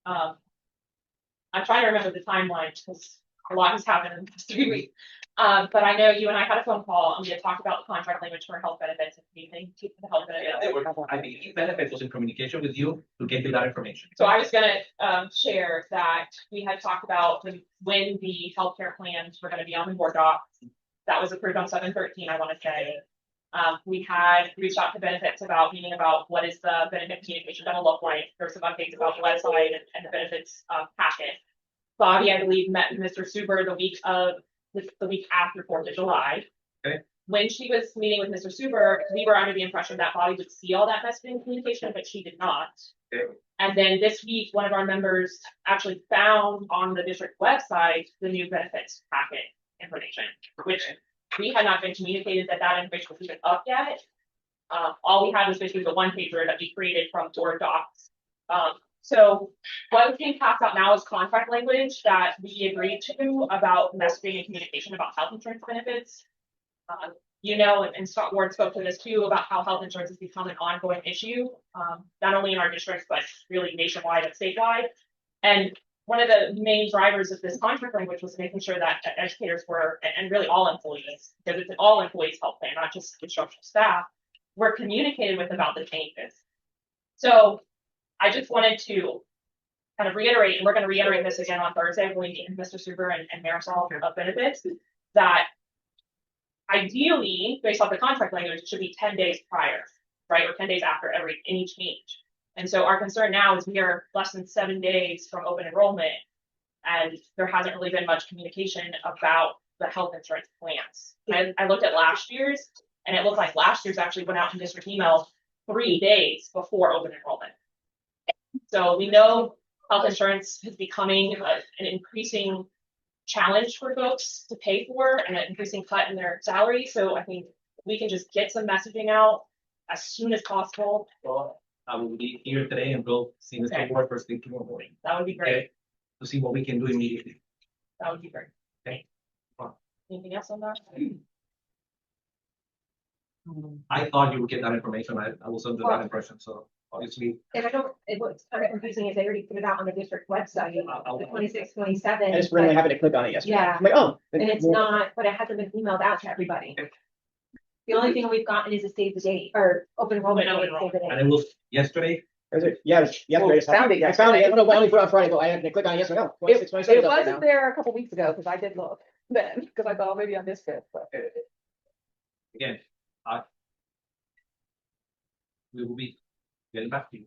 I'm trying to remember the timeline because a lot has happened in the past 3 weeks. But I know you and I had a phone call and we had talked about the contract language for health benefits and anything to the health Yeah, benefits. I think benefits was in communication with you to get you that information. So I was gonna share that we had talked about when the healthcare plans were gonna be on the board docs. That was approved on 7/13, I wanna say. We had reached out to benefits about meeting about what is the benefit communication gonna look like. There's some updates about the website and the benefits packet. Bobby, I believe, met with Mr. Suber the week after 4th of July. Okay. When she was meeting with Mr. Suber, we were under the impression that Bobby would see all that messaging communication, but she did not. Okay. And then this week, one of our members actually found on the district website the new benefits packet information, which we had not been communicated that information was even up yet. All we had was basically the one pager that we created from Word docs. So what is being passed out now is contract language that we agreed to about messaging and communication about health insurance benefits. And Scott Ward spoke to this too, about how health insurance has become an ongoing issue, not only in our districts, but really nationwide and statewide. And one of the main drivers of this contract language was making sure that educators were, and really all employees, because it's an all employees health plan, not just instructional staff, were communicated with about the changes. So I just wanted to kind of reiterate, and we're going to reiterate this again on Thursday when we meet with Mr. Suber and Marisol of benefits, that ideally, based off the contract language, it should be 10 days prior, right? Or 10 days after any change. And so our concern now is we are less than 7 days from open enrollment, and there hasn't really been much communication about the health insurance plans. And I looked at last year's, and it looked like last year's actually went out in district email 3 days before open enrollment. So we know health insurance is becoming an increasing challenge for folks to pay for and an increasing cut in their salary. So I think we can just get some messaging out as soon as possible. Well, I will be here today and we'll see Mr. Okay. Ward first thing tomorrow morning. That would be great. Okay, to see what we can do immediately. That would be great. Okay. Anything else on that? I thought you would get that information. I was under that impression, so obviously. And I don't, what's kind of confusing is they already put it out on the district website, I'll- the 26, 27. I just really happened to click on it yesterday. Yeah. I'm like, oh. And it's not, but it hasn't been emailed out to everybody. The only thing we've gotten is a save the date or open enrollment. Open date, save the And date. it was yesterday. Is it? Yeah, it was yesterday. Found it I found it. yesterday. I don't know why only put it on Friday, but I had to click on it yesterday. Oh, 26, 27 It is up there wasn't now. there a couple weeks ago, because I did look then, because I thought maybe I missed it, but. Again, we will be getting back to you.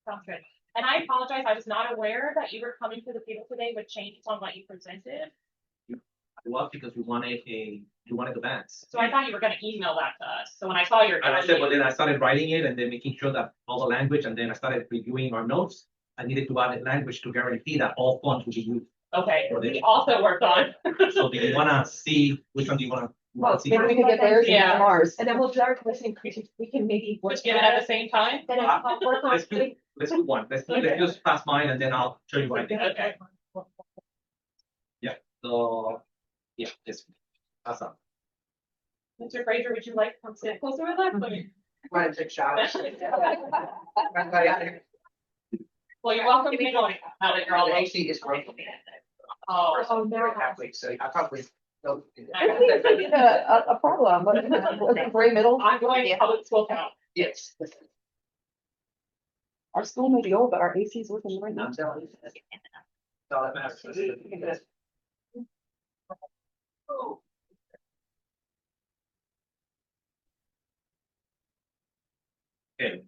Sounds good. And I apologize, I was not aware that you were coming to the table today with changes on what you presented. Well, because you wanted the bands. So I thought you were gonna email that to us. So when I saw your. And I said, but then I started writing it and then making sure that all the language, and then I started reviewing our notes. I needed to add language to guarantee that all funds will be used. Okay, we also worked on. So do you wanna see, which one do you wanna? Well, see? maybe We can get theirs and Yeah. ours. And then we'll do our listening increases. We can maybe. Which give it at the same time? Then I'll work on. Let's do one. Let's just pass mine and then I'll show you what I did. Okay. So, yeah, this, that's all. Mr. Fraser, would you like to come sit closer with us? Want to take shots? Well, you're welcome to join. Now that you're all. The AC is broken. Oh. Oh, no. Halfway, so I probably don't do that. I think it's gonna be a problem, but it's a gray middle. I'm going to public school now. Yes. Our school may be old, but our AC is working right now. I'm telling you. all that matters. Okay,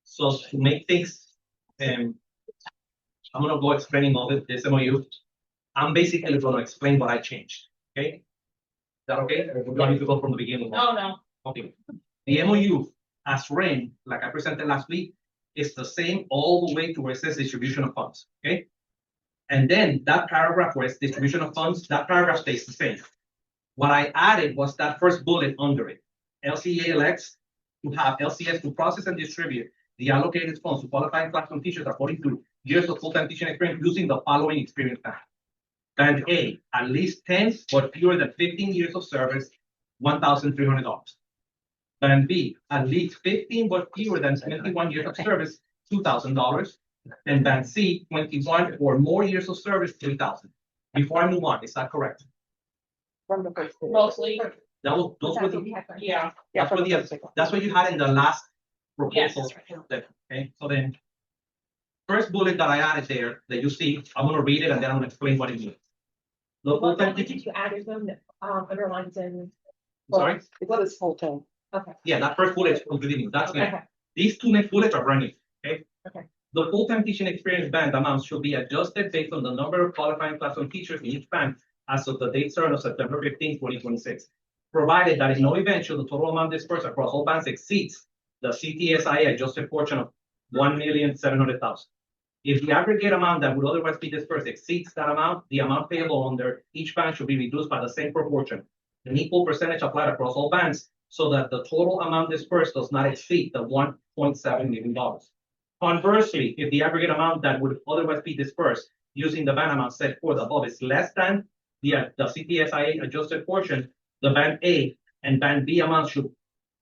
so to make things, I'm gonna go explaining all this MOU. I'm basically gonna explain what I changed, okay? Is that okay? Or do I need to go from the beginning? No, no. Okay, the MOU as written, like I presented last week, is the same all the way to where it says distribution of funds, okay? And then that paragraph where it's distribution of funds, that paragraph stays the same. What I added was that first bullet under it. LCEA elects to have LCS to process and distribute the allocated funds to qualifying classroom teachers according to years of full-time teaching experience using the following experience band. Band A, at least 10 but fewer than 15 years of service, $1,300. Band B, at least 15 but fewer than 21 years of service, $2,000. And band C, 21 or more years of service, $3,000. Before I move on, is that correct? From the first. page. Mostly, Those were That's what the, we had first. yeah. Yeah, that's from what the the, first page. that's what you had in the last Yes. proposal. Okay, so then, first bullet that I added there, that you see, I'm gonna read it and then I'm gonna explain what it means. The What full-time did teaching, you add is them, underlines and, sorry, It's this whole thing. okay, yeah, that first bullet is completely new, that's new. okay, These two next bullets are brand new, okay? Okay. The full-time teaching experience band amounts should be adjusted based on the number of qualifying classroom teachers in each band as of the date certain of September 15, 2026. Provided that in no event should the total amount dispersed across all bands exceeds the CTSIA adjusted portion of $1,700,000. If the aggregate amount that would otherwise be dispersed exceeds that amount, the amount payable under each band should be reduced by the same proportion. An equal percentage applied across all bands so that the total amount dispersed does not exceed the $1.7 million. Conversely, if the aggregate amount that would otherwise be dispersed using the band amount set forth above is less than the CTSIA adjusted portion, the band A and band B amounts should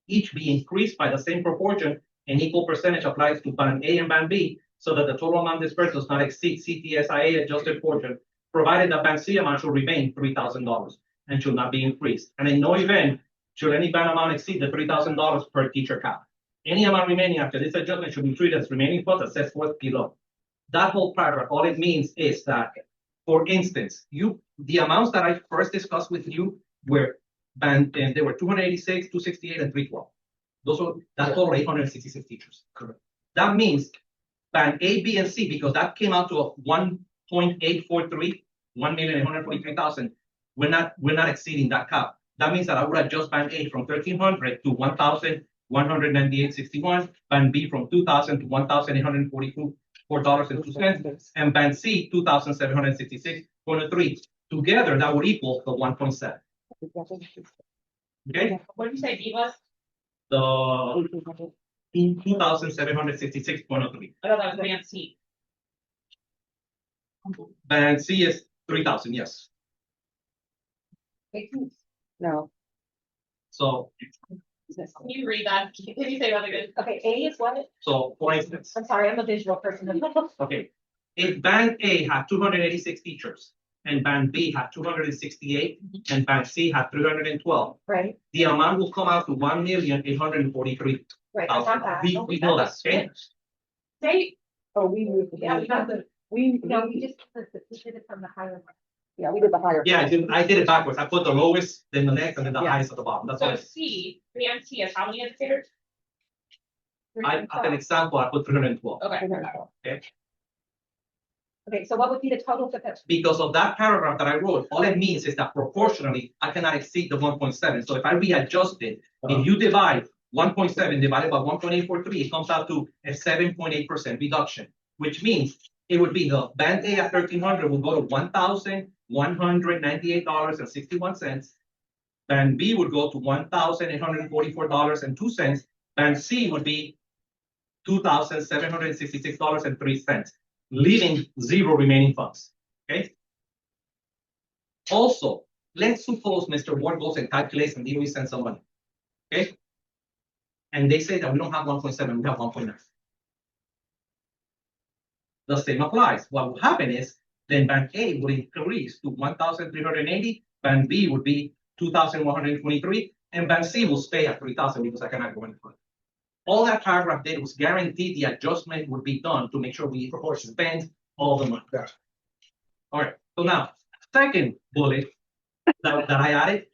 each be increased by the same proportion. An equal percentage applies to band A and band B so that the total amount dispersed does not exceed CTSIA adjusted portion, provided that band C amount should remain $3,000 and should not be increased. And in no event should any band amount exceed the $3,000 per teacher cap. Any amount remaining after this adjustment should be treated as remaining funds as set forth below. That whole paragraph, all it means is that, for instance, the amounts that I first discussed with you were band, and they were 286, 268, and 312. That total 866 teachers. Correct. That means band A, B, and C, because that came out to a 1.843, 1,843,000. We're not exceeding that cap. That means that I would adjust band A from 1,300 to 1,198.61, band B from 2,000 to $1,844.02, and band C 2,766.3. Together, that would equal the 1.7. Okay, What did you say, Viva? the 2,766.03. I thought that was band C. Band C is 3,000, yes. No. So, Can you read that? Can you say that again? okay, A is what? for instance, I'm sorry, I'm a visual person. okay, if band A had 286 teachers and band B had 268 and band C had 312, Right, the amount will come out to 1,843,000. right, I got that. We know that, okay? Say, Oh, we moved. yeah, we got the, No, we just, we did it from the higher. Yeah, we did the higher. Yeah, I did it backwards. I put the lowest, then the next, and then the Yeah. highest at the bottom. That's so why C, band C is how many educators? as an example, I put 312. Okay. Okay, so what would be the total for that? Because of that paragraph that I wrote, all it means is that proportionally, I cannot exceed the 1.7. So if I readjust it, if you divide 1.7 divided by 1.843, it comes out to a 7.8% reduction, which means it would be the band A at 1,300 will go to $1,198.61. Band B would go to $1,844.02. Band C would be $2,766.03, leaving zero remaining funds. Okay. Also, let's suppose Mr. Ward goes and calculates and DOE sends some money. Okay. And they say that we don't have 1.7, we have 1.9. The same applies. What will happen is then band A would increase to 1,380, band B would be 2,123, and band C will stay at 3,000 because I cannot go any further. All that paragraph did was guarantee the adjustment would be done to make sure we spend all the money. Gotcha. All right, so now, second bullet that I added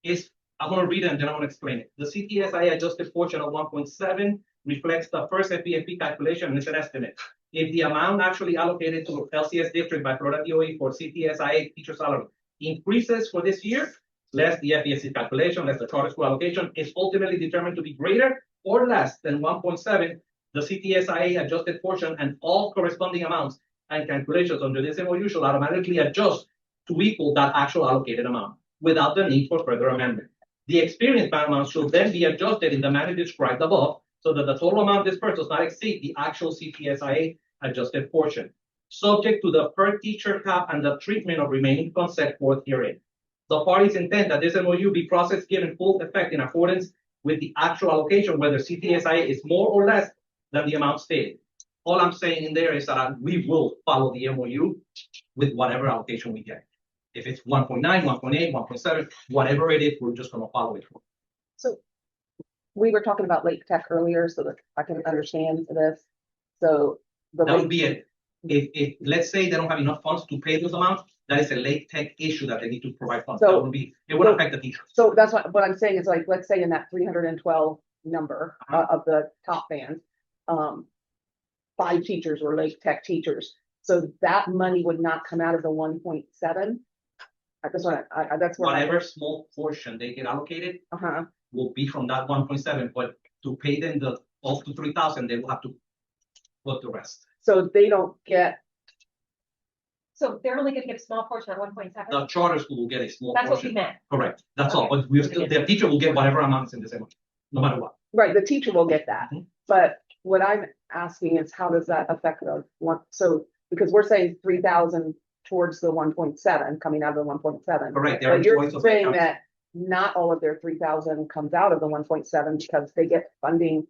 is, I'm gonna read it and then I'm gonna explain it. The CTSI adjusted portion of 1.7 reflects the first FBFP calculation and it's an estimate. If the amount actually allocated to LCS district by Florida DOE for CTSI teacher salary increases for this year, less the FBFC calculation, less the charter school allocation, is ultimately determined to be greater or less than 1.7, the CTSI adjusted portion and all corresponding amounts and calculations under this MOU shall automatically adjust to equal that actual allocated amount without the need for further amendment. The experience band amount should then be adjusted in the manner described above so that the total amount dispersed does not exceed the actual CTSIA adjusted portion, subject to the per teacher cap and the treatment of remaining funds set forth herein. The parties intend that this MOU be processed given full effect in accordance with the actual allocation, whether CTSIA is more or less than the amount stated. All I'm saying in there is that we will follow the MOU with whatever allocation we get. If it's 1.9, 1.8, 1.7, whatever it is, we're just gonna follow it. So we were talking about Lake Tech earlier, so that I can understand this. So the That would be it. If let's say they don't have enough funds to pay those amounts, that is a Lake Tech issue that they need to provide funds. So- That would be, it would affect the teachers. So that's what I'm saying is like, let's say in that 312 number of the top band, 5 teachers were Lake Tech teachers. So that money would not come out of the 1.7. That's what that's what. Whatever small portion they get allocated Uh-huh. will be from that 1.7, but to pay them the up to 3,000, they will have to put the rest. So they don't get, So they're only gonna get a small portion at 1.7. The charter school will get a small That's what we portion. meant. Correct. That's all. But we're still, their teacher will get whatever amounts in the same, no matter what. right, the teacher will get that. Mhm. But what I'm asking is how does that affect the one, so, because we're saying 3,000 towards the 1.7, coming out of the 1.7. Correct. They're But you're employees of the saying county. that not all of their 3,000 comes out of the 1.7 because they get funding.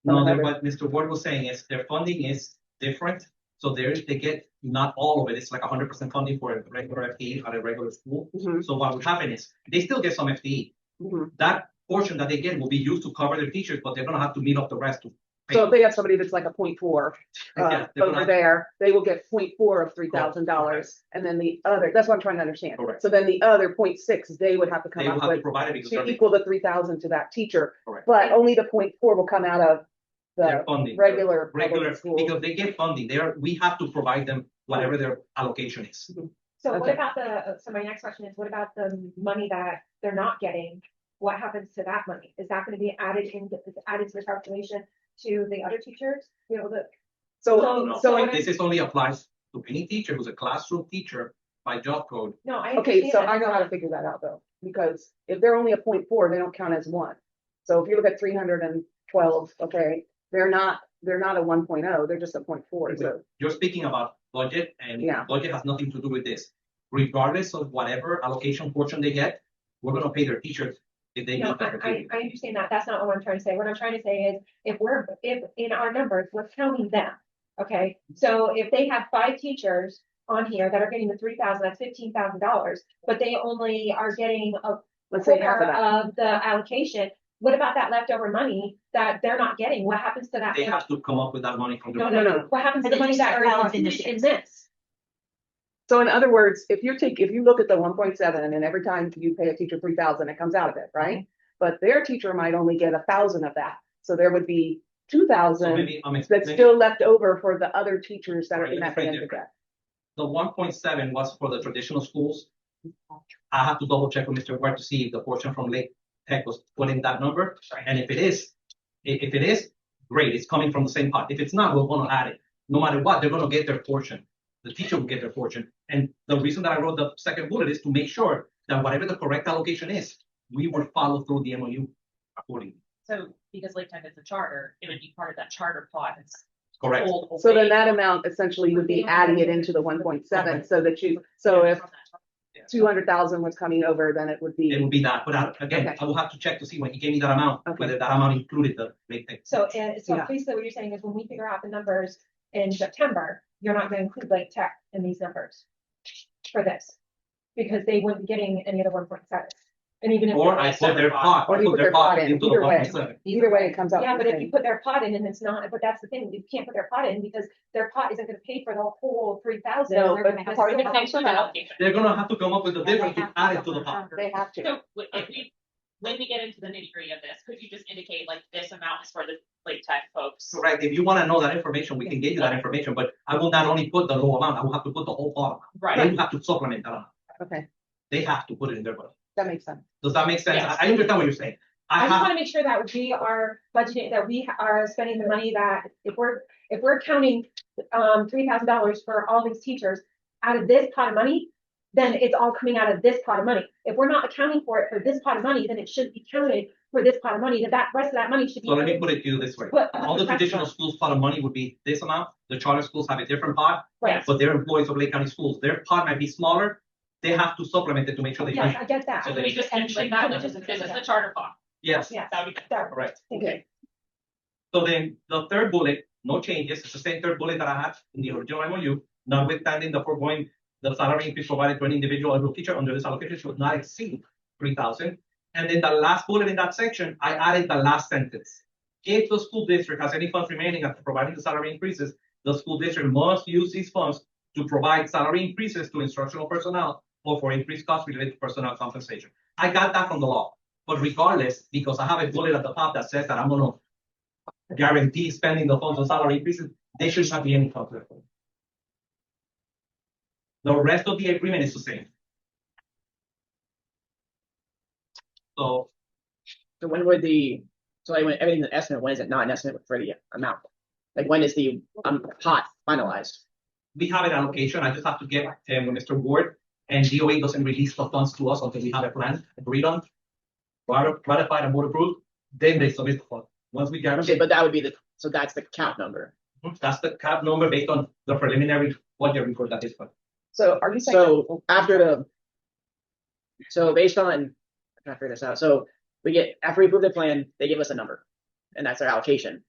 No, another- what Mr. Ward was saying is their funding is different. So they get not all of it. It's like 100% funding for a regular FTE at a regular school. Mhm, So what would happen is they still get some FTE. mhm. That portion that they get will be used to cover their teachers, but they're gonna have to meet up the rest to pay. So if they have somebody that's like a 0.4 Yeah, they're over gonna- there, they will get 0.4 of $3,000. And then the other, that's what I'm trying to understand. Correct. So then the other 0.6, they would have to come They will up have to with provide it because to they're equal the 3,000 to that teacher. Correct. But only the 0.4 will come out of their the funding. regular Regular, public school. because they get funding. We have to provide them whatever their allocation is. So what Okay. about so my next question is, what about the money that they're not getting? What happens to that money? Is that gonna be added to the calculation to the other teachers? You know, So, No, so, this is only applies to any teacher who's a classroom teacher by job code. no, I okay, so understand I that. know how to figure that out though, because if they're only a 0.4, they don't count as one. So if you look at 312, okay, they're not a 1.0, they're just a 0.4, so. You're speaking about budget and Yeah. budget has nothing to do with this. Regardless of whatever allocation portion they get, we're gonna pay their teachers if they No, meet that criteria. I understand that. That's not what I'm trying to say. What I'm trying to say is, if in our numbers, we're counting them. Okay, so if they have 5 teachers on here that are getting the 3,000, that's $15,000, but they only are getting a Let's say half quarter of that. of the allocation. What about that leftover money that they're not getting? What happens to that? They money? have to come up with that money from No, their. no, no. What happens to the money that are included in this? So in other words, if you look at the 1.7 and every time you pay a teacher 3,000, it comes out of it, right? But their teacher might only get 1,000 of that. So there would be So 2,000 maybe, that's maybe still left over for the other teachers that are Right, in that let's phrase band it of that. the 1.7 was for the traditional schools. I have to double check with Mr. Ward to see if the portion from Lake Tech was put in that number. And if it is, great, it's coming from the same pot. If it's not, we're gonna add it. No matter what, they're gonna get their portion. The teacher will get their portion. And the reason that I wrote the second bullet is to make sure that whatever the correct allocation is, we will follow through the MOU accordingly. So because Lake Tech is a charter, it would be part of that charter plot. It's Correct. pulled So then away that amount essentially would be adding it into the 1.7 so that so if from that charter. Yeah. 200,000 was coming over, then it would It be, will be that, but again, Okay. I will have to check to see when he gave me that amount, Okay. whether that amount included the Lake Tech. So Yeah. basically what you're saying is when we figure out the numbers in September, you're not gonna include Lake Tech in these numbers for this. Because they wouldn't be getting any of the 1.7. And even if. Or I put their pot, Or I you put their pot into the either way. 1.7. Either way, it comes out. Yeah, the but if same. you put their pot in and it's not, but that's the thing, you can't put their pot in because their pot isn't gonna pay for the whole 3,000. No, They're but gonna have part to- of it comes from out. They're gonna have to come up with the difference to add it to the pot. They have to. So if we, when we get into the nitty gritty of this, could you just indicate like this amount is for the Lake Tech folks? Correct. If you wanna know that information, we can get you that information, but I will not only put the low amount, I will have to put the whole pot. They Right, will have to supplement that amount. Okay, They have to put it in their budget. that makes sense. Does that make sense? Yes. I understand what you're saying. I I just have, wanna make sure that we are budgeting, that we are spending the money that if we're counting, $3,000 for all these teachers out of this pot of money, then it's all coming out of this pot of money. If we're not accounting for it for this pot of money, then it should be counted for this pot of money, that rest of that money should be. so let me put it to you this way. But- All the traditional schools pot of money would be this amount. The charter schools have a different pot, Right, but they're employees of Lake County Schools. Their pot might be smaller. They have to supplement it to make sure they. yes, I get that. so we just mentioned that, this is the charter cost. Yes, Yes, That would be. that- correct. Okay, So then the third bullet, no changes. It's the same third bullet that I had in the original MOU, notwithstanding the foregoing, the salary increase provided to an individual or group teacher under this allocation should not exceed 3,000. And then the last bullet in that section, I added the last sentence. If the school district has any funds remaining after providing the salary increases, the school district must use these funds to provide salary increases to instructional personnel or for increased costs related to personnel compensation. I got that from the law, but regardless, because I have a bullet at the top that says that I'm gonna guarantee spending the funds on salary increases, there should not be any conflict. The rest of the agreement is the same. So So when would so like when everything's an estimate, when is it not an estimate for the amount? Like when is the pot finalized? we have an allocation. I just have to get with Mr. Ward, and DOA doesn't release the funds to us until we have a plan agreed on, ratified and board approved, then they submit the fund. Once we Okay, guarantee, but that would be so that's the count number. that's the cap number based on the preliminary budget report that is. so are you saying? So after so based on, I'm trying to figure this out. So after we approve the plan, they give us a number. And that's our allocation.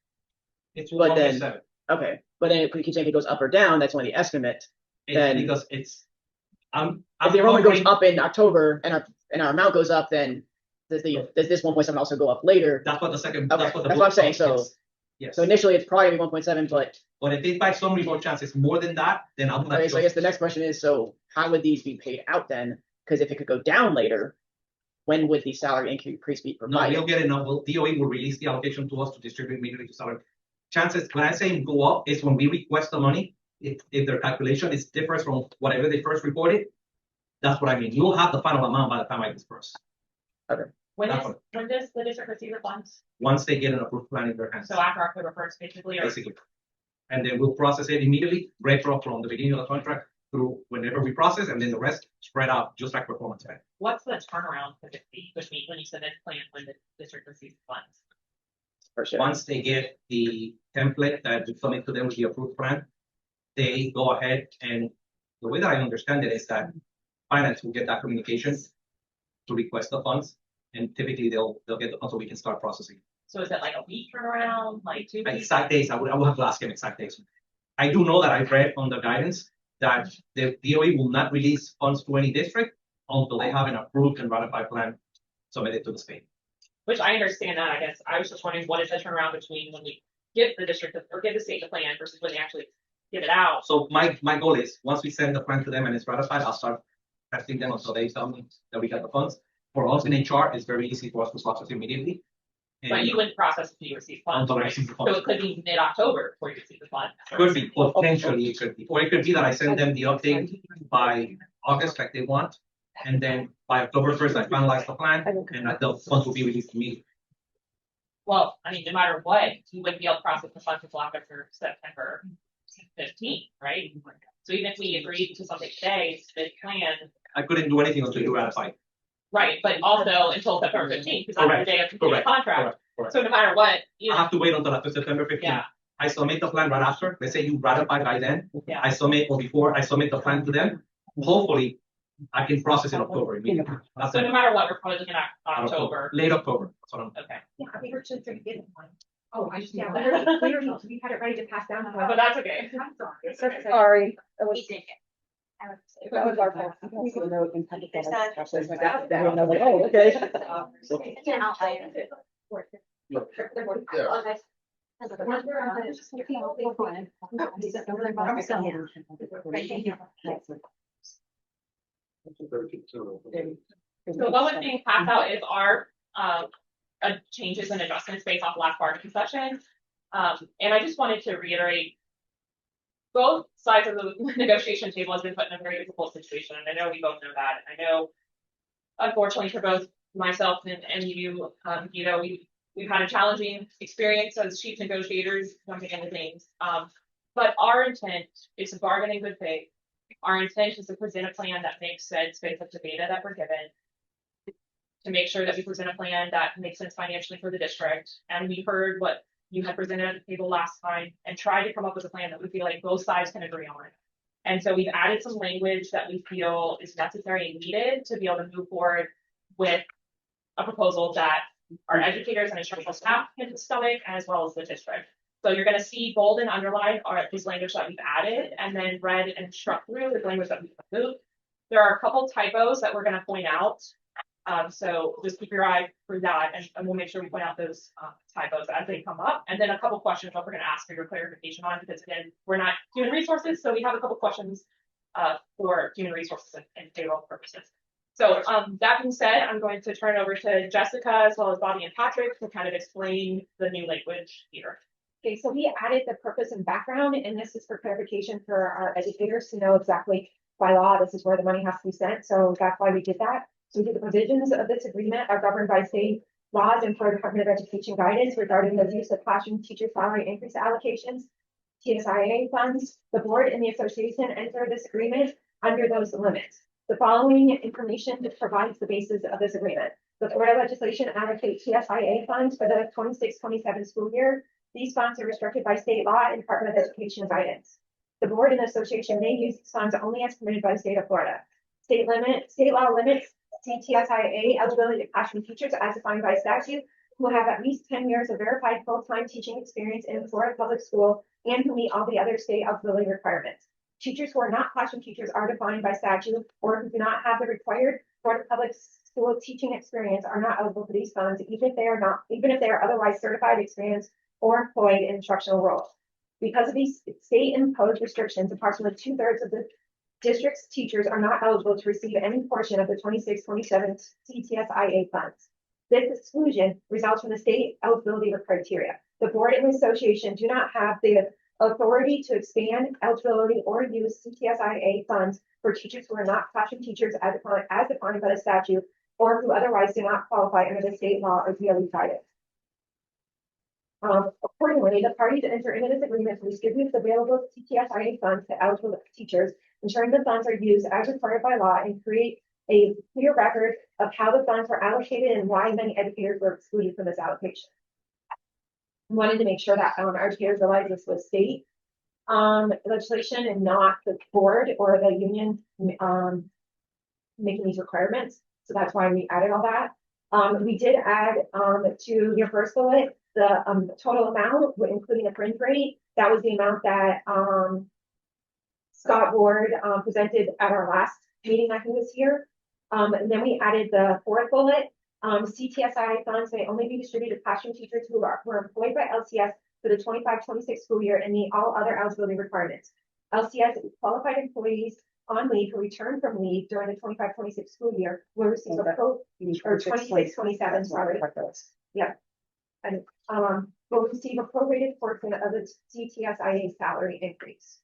It's But then- 1.7. Okay, but then if we keep saying it goes up or down, that's only the estimate. then- Because it's, If I'm the enrollment goes covering- up in October and our amount goes up, then does this 1.7 also go up later? That's what the second, Okay, that's what the. that's what I'm saying, book so- says. Yes, So initially it's probably gonna be 1.7, but but if they by some remote chance it's more than that, then I'll. okay, so I guess the next question is, so how would these be paid out then? Because if it could go down later, when would the salary increase be No, provided? we'll get enough, DOE will release the allocation to us to distribute immediately to salary. Chances, when I say go up, is when we request the money, if their calculation is differs from whatever they first reported. That's what I mean, you'll have the final amount by the time I disperse, When That's is, when does the district receive the funds? once they get an approved plan in their hands, So after October first, basically, or basically. And then we'll process it immediately, retro from the beginning of the contract through whenever we process, and then the rest spread out, just like performance pay. what's the turnaround typically between when you submit the plan, when the district receives funds? For sure. Once they get the template that we submit to them with the approved plan, they go ahead and the way that I understand it is that finance will get that communication to request the funds, and typically they'll get the funds so we can start processing. So is it like a week turnaround, like 2 weeks? Exact days, I will have to ask him exact days. I do know that I read on the guidance that the DOE will not release funds to any district until they have an approved and ratified plan submitted to the state. Which I understand that, I guess. I was just wondering, what is the turnaround between when we give the district or give the state the plan versus when they actually give it out? So my goal is, once we send the plan to them and it's ratified, I'll start testing them until they tell me that we got the funds. For us in HR, it's very easy for us to process immediately. But you wouldn't process until you receive funds, Until I right? receive the So funds. it could be mid-October before you receive the funds. Could be, potentially it could be, or it could be that I send them the update by August like they want. And then by October 1st, I finalize the plan and the funds will be released immediately. Well, I mean, no matter what, you wouldn't be able to process the funds until after September 15th, right? So even if we agreed to something today, it's the plan, I couldn't do anything until you ratify. right, but also until September 15th, because that's the day of the Correct, contract. correct. So no matter what, you I know, have to wait until after September 15th. yeah, I submit the plan right after, let's say you ratify by then, yeah. I submit, or before I submit the plan to them, hopefully I can process in October immediately. That's So it. no matter what, we're probably looking at October. Late October, that's what I'm. Okay, Yeah, we were just getting one. oh, I just, Yeah, yeah, we had it ready to pass down. but that's okay. I'm sorry. Sorry. We did it. That was our fault. We could note and kind of- There's not- Actually, my dad- everyone knows, like, oh, okay. So what was being passed out is our, changes and adjustments based off last bargaining session. And I just wanted to reiterate, both sides of the negotiation table has been put in a very difficult situation, and I know we both know that. I know, unfortunately for both myself and you, we've had a challenging experience as chief negotiators, jumping into things. But our intent is to bargain in good faith. Our intent is to present a plan that makes sense based on the data that we're given, to make sure that we present a plan that makes sense financially for the district. And we heard what you had presented at the table last time and tried to come up with a plan that we feel like both sides can agree on. And so we've added some language that we feel is necessary and needed to be able to move forward with a proposal that our educators and instructional staff can stomach, as well as the district. So you're going to see bold and underlined are this language that we've added, and then red and struck through the language that we've removed. There are a couple typos that we're going to point out. So just keep your eye for that, and we'll make sure we point out those typos as they come up. And then a couple questions that we're going to ask for your clarification on, because again, we're not human resources, so we have a couple questions for human resources and payroll purposes. So that being said, I'm going to turn it over to Jessica as well as Bobby and Patrick to kind of explain the new language here. Okay, so we added the purpose and background, and this is for clarification for our educators to know exactly by law, this is where the money has to be sent. So that's why we did that. So the provisions of this agreement are governed by state laws and Florida Department of Education guidance regarding the use of classroom teacher salary increase allocations, TSIA funds. The board and the association enter this agreement under those limits. The following information provides the basis of this agreement. The Florida legislation allocates TSIA funds for the 26-27 school year. These funds are restricted by state law and Department of Education guidance. The board and the association may use these funds only as permitted by the state of Florida. State law limits TSIA eligibility to classroom teachers as defined by statute who have at least 10 years of verified full-time teaching experience in Florida public school and who meet all the other state eligibility requirements. Teachers who are not classroom teachers are defined by statute or who do not have the required Florida public school teaching experience are not eligible for these funds, even if they are otherwise certified, experienced, or employed in instructional roles. Because of these state-imposed restrictions, approximately 2/3 of the district's teachers are not eligible to receive any portion of the 26-27 CTSIA funds. This exclusion results from the state eligibility criteria. The board and the association do not have the authority to expand eligibility or use CTSIA funds for teachers who are not classroom teachers as defined by the statute or who otherwise do not qualify under the state law or DOE guidance. Accordingly, the parties that enter into this agreement to distribute the available CTSIA funds to eligible teachers, ensuring the funds are used as required by law, and create a clear record of how the funds were allocated and why many educators were excluded from this allocation. I wanted to make sure that our educators realize this was state legislation and not the board or the union making these requirements. So that's why we added all that. We did add to your first bullet the total amount, including the fringe rate. That was the amount that Scott Ward presented at our last meeting that he was here. And then we added the fourth bullet. CTSI funds may only be distributed to classroom teachers who were employed by LCS for the 25-26 school year and meet all other eligibility requirements. LCS qualified employees on leave who return from leave during the 25-26 school year will receive a or 26-27, sorry. Yeah. And will receive a prorated portion of the CTSIA salary increase.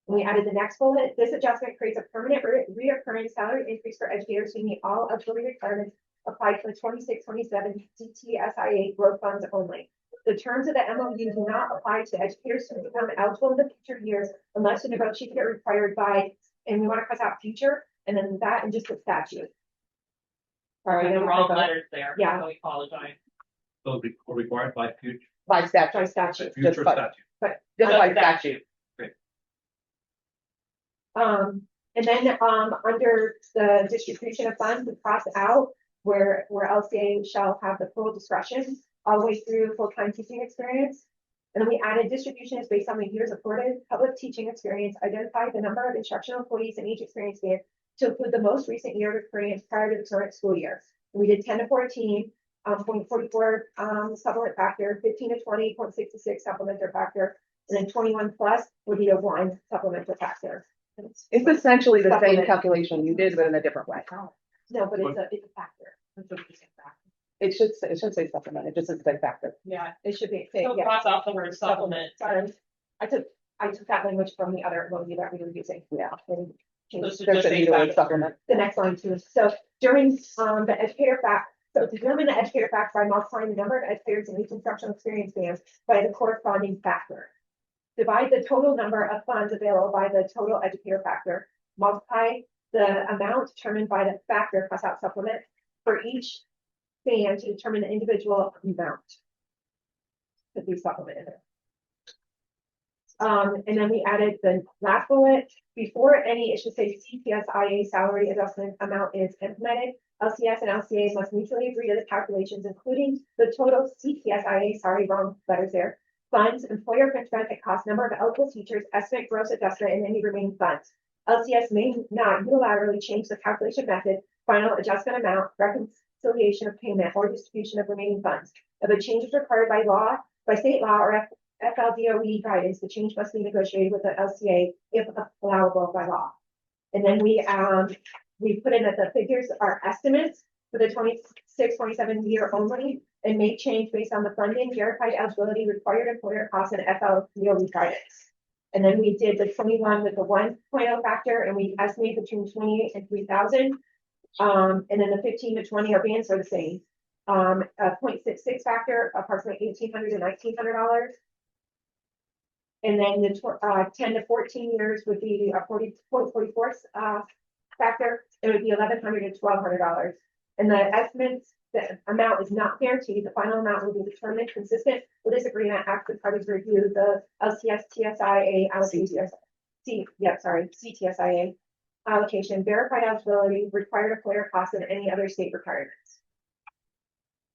We added the next bullet. This adjustment creates a permanent reoccurring salary increase for educators who meet all eligibility requirements applied for 26-27 CTSIA growth funds only. The terms of the MOU do not apply to educators who become eligible in the future years unless the negotiation is required by, and we want to cross out future, and then that and just the statute. All right, The wrong letters there. Yeah. So we apologize. So required by future, By statute, By statute. future fine. statute. just by statute. And then under the distribution of funds, we cross out where LCA shall have the full discretion all the way through full-time teaching experience. And then we added distribution is based on the years of Florida public teaching experience, identified the number of instructional employees in each experience band to include the most recent year of experience prior to the current school year. And we did 10 to 14, 0.44 supplement factor, 15 to 20, 0.66 supplementary factor, and then 21 plus would be a 1 supplementary factor. It's essentially the same Supplement. calculation you did, but in a different way. No, but it's a factor. It should say supplement, it just says same factor. Yeah, It should be, so yeah. cross off the word supplement. Sorry. I took that language from the other movie that we were using. Yeah. And changed Those should There just should say be the word supplement. supplement. the next line too. So during the educator fact, so to determine the educator fact by multiplying the number of educators in each instructional experience band by the corresponding factor. Divide the total number of funds available by the total educator factor. Multiply the amount determined by the factor plus out supplement for each band to determine the individual amount to be supplemented. And then we added the last bullet, before any, it should say CPSIA salary adjustment amount is implemented. LCS and LCA must mutually agree to the calculations, including the total CPSIA, sorry, wrong letters there, funds, employer fringe benefit cost, number of eligible teachers, estimate gross adjustment, and any remaining funds. LCS may not unilaterally change the calculation method, final adjustment amount, reconciliation of payment, or distribution of remaining funds. If a change is required by law, by state law or FLDOE guidance, the change must be negotiated with the LCA if allowable by law. And then we put in that the figures are estimates for the 26-27 year only and may change based on the funding, verified eligibility, required employer costs, and FLDOE guidance. And then we did the 21 with the 1.0 factor, and we estimate between 28 and 3,000. And then the 15 to 20 are bands are the same. A 0.66 factor, approximately $1,800 to $1,900. And then the 10 to 14 years would be a 40.44 factor. It would be $1,100 to $1,200. And the estimates, the amount is not guaranteed. The final amount will be determined consistent with this agreement after the parties review the LCS TSIA allocation. CTSIA allocation, verified eligibility, required employer costs, and any other state requirements.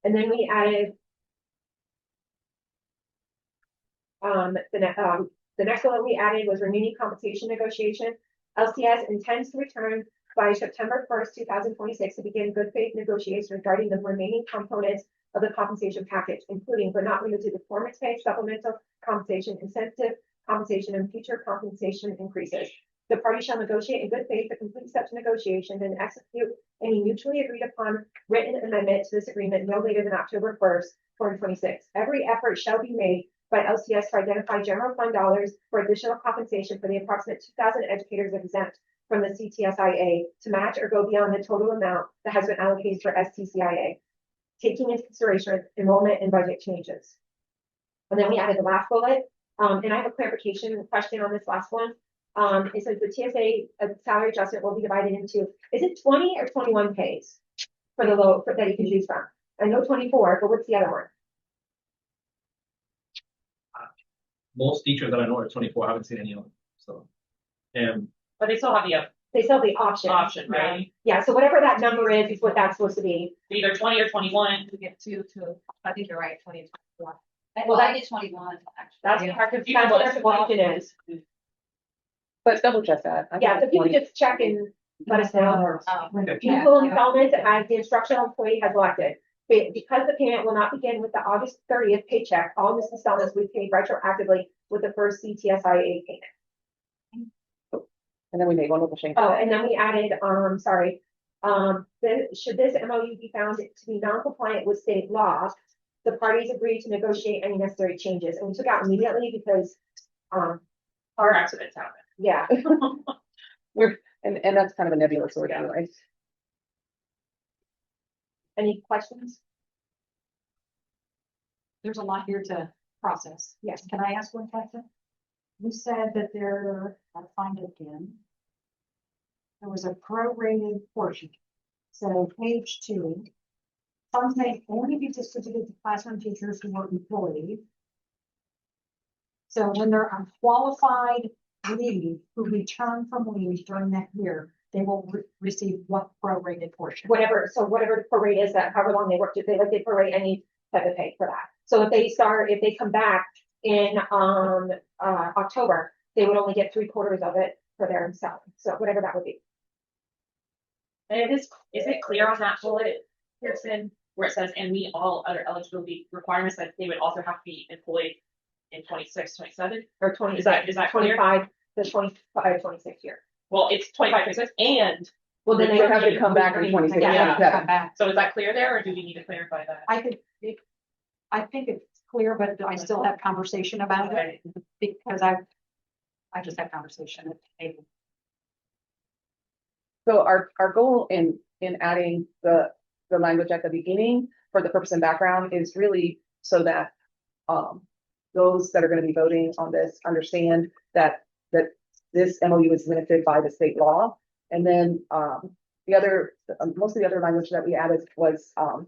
And then we added the next one we added was remaining compensation negotiation. LCS intends to return by September 1st, 2026 to begin good faith negotiations regarding the remaining components of the compensation package, including but not limited to performance pay, supplemental compensation, incentive compensation, and future compensation increases. The parties shall negotiate in good faith the complete such negotiations and execute any mutually agreed upon written amendment to this agreement no later than October 1st, 2026. Every effort shall be made by LCS to identify general fund dollars for additional compensation for the approximate 2,000 educators exempt from the CTSIA to match or go beyond the total amount that has been allocated for STCIA, taking into consideration enrollment and budget changes. And then we added the last bullet, and I have a clarification question on this last one. It says the TSA salary adjustment will be divided into, is it 20 or 21 pays for the low that you can choose from? I know 24, but what's the other one? Most teachers that I know are 24. I haven't seen any of them. So, But they still have the They still have the option. option, right? Yeah, so whatever that number is what that's supposed to be. Either 20 or 21. To get to, I think you're right, 20 to 21. Well, Well, I that- did 21, actually. That's Yeah. Our confusion That's what was our 12. confusion is. But double check that. I Yeah, think so if you could 20. just check and let us know. Oh, Equal installments as the instructional employee has elected. Because the payment will not begin with the August 30th paycheck, all missed installments will be paid retroactively with the first CTSIA payment. And then we made one little change. Oh, and then we added, should this MOU be found to be non-compliant with state law, the parties agree to negotiate any necessary changes. And we took out immediately because, Car accidents happen. yeah. And that's kind of a nebulous word anyway. Any questions? There's a lot here to process. Yes. Can I ask one question? You said that I'll find it again. There was a prorated portion. So page 2. Funds may only be distributed to classroom teachers who were employed. So when they're on qualified leave, who return from leave during that year, they will receive what prorated portion? Whatever the prorate is that however long they worked, they prorate any type of pay for that. So if they come back in, October, they would only get 3/4 of it for their salary, so whatever that would be. And is it clear on that bullet, Kirsten, where it says, and meet all other eligibility requirements, that they would also have to be employed in 26, 27? Or 20, Is that clear? 25, the 25, 26 year. Well, it's 25, 26, and, Well, then They they have to come back in 26, Yeah. 27. so is that clear there, or do we need to clarify that? I think it's clear, but I still have conversation about it because I just had conversation at the table. So our goal in adding the language at the beginning for the purpose and background is really so that those that are going to be voting on this understand that this MOU is limited by the state law. And then most of the other language that we added was to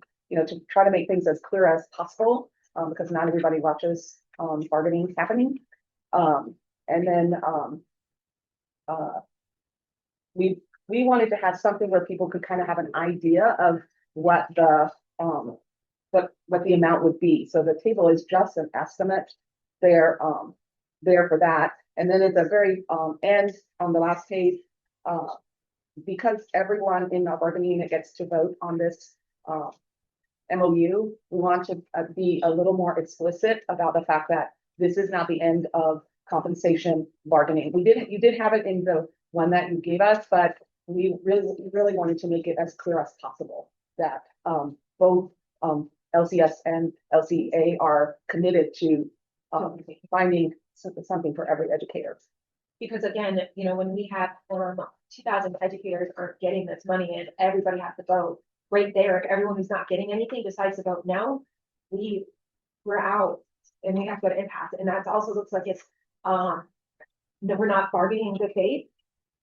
try to make things as clear as possible, because not everybody watches bargaining happening. And then we wanted to have something where people could kind of have an idea of what the amount would be. So the table is just an estimate there for that. And then at the very end on the last page, because everyone in our bargaining unit gets to vote on this MOU, we want to be a little more explicit about the fact that this is not the end of compensation bargaining. You did have it in the one that you gave us, but we really wanted to make it as clear as possible that both LCS and LCA are committed to finding something for every educator. Because again, when we have 2,000 educators aren't getting this money and everybody has to vote right there, if everyone who's not getting anything decides to vote no, we're out and we have to go to impasse. And that also looks like it's that we're not bargaining in good faith,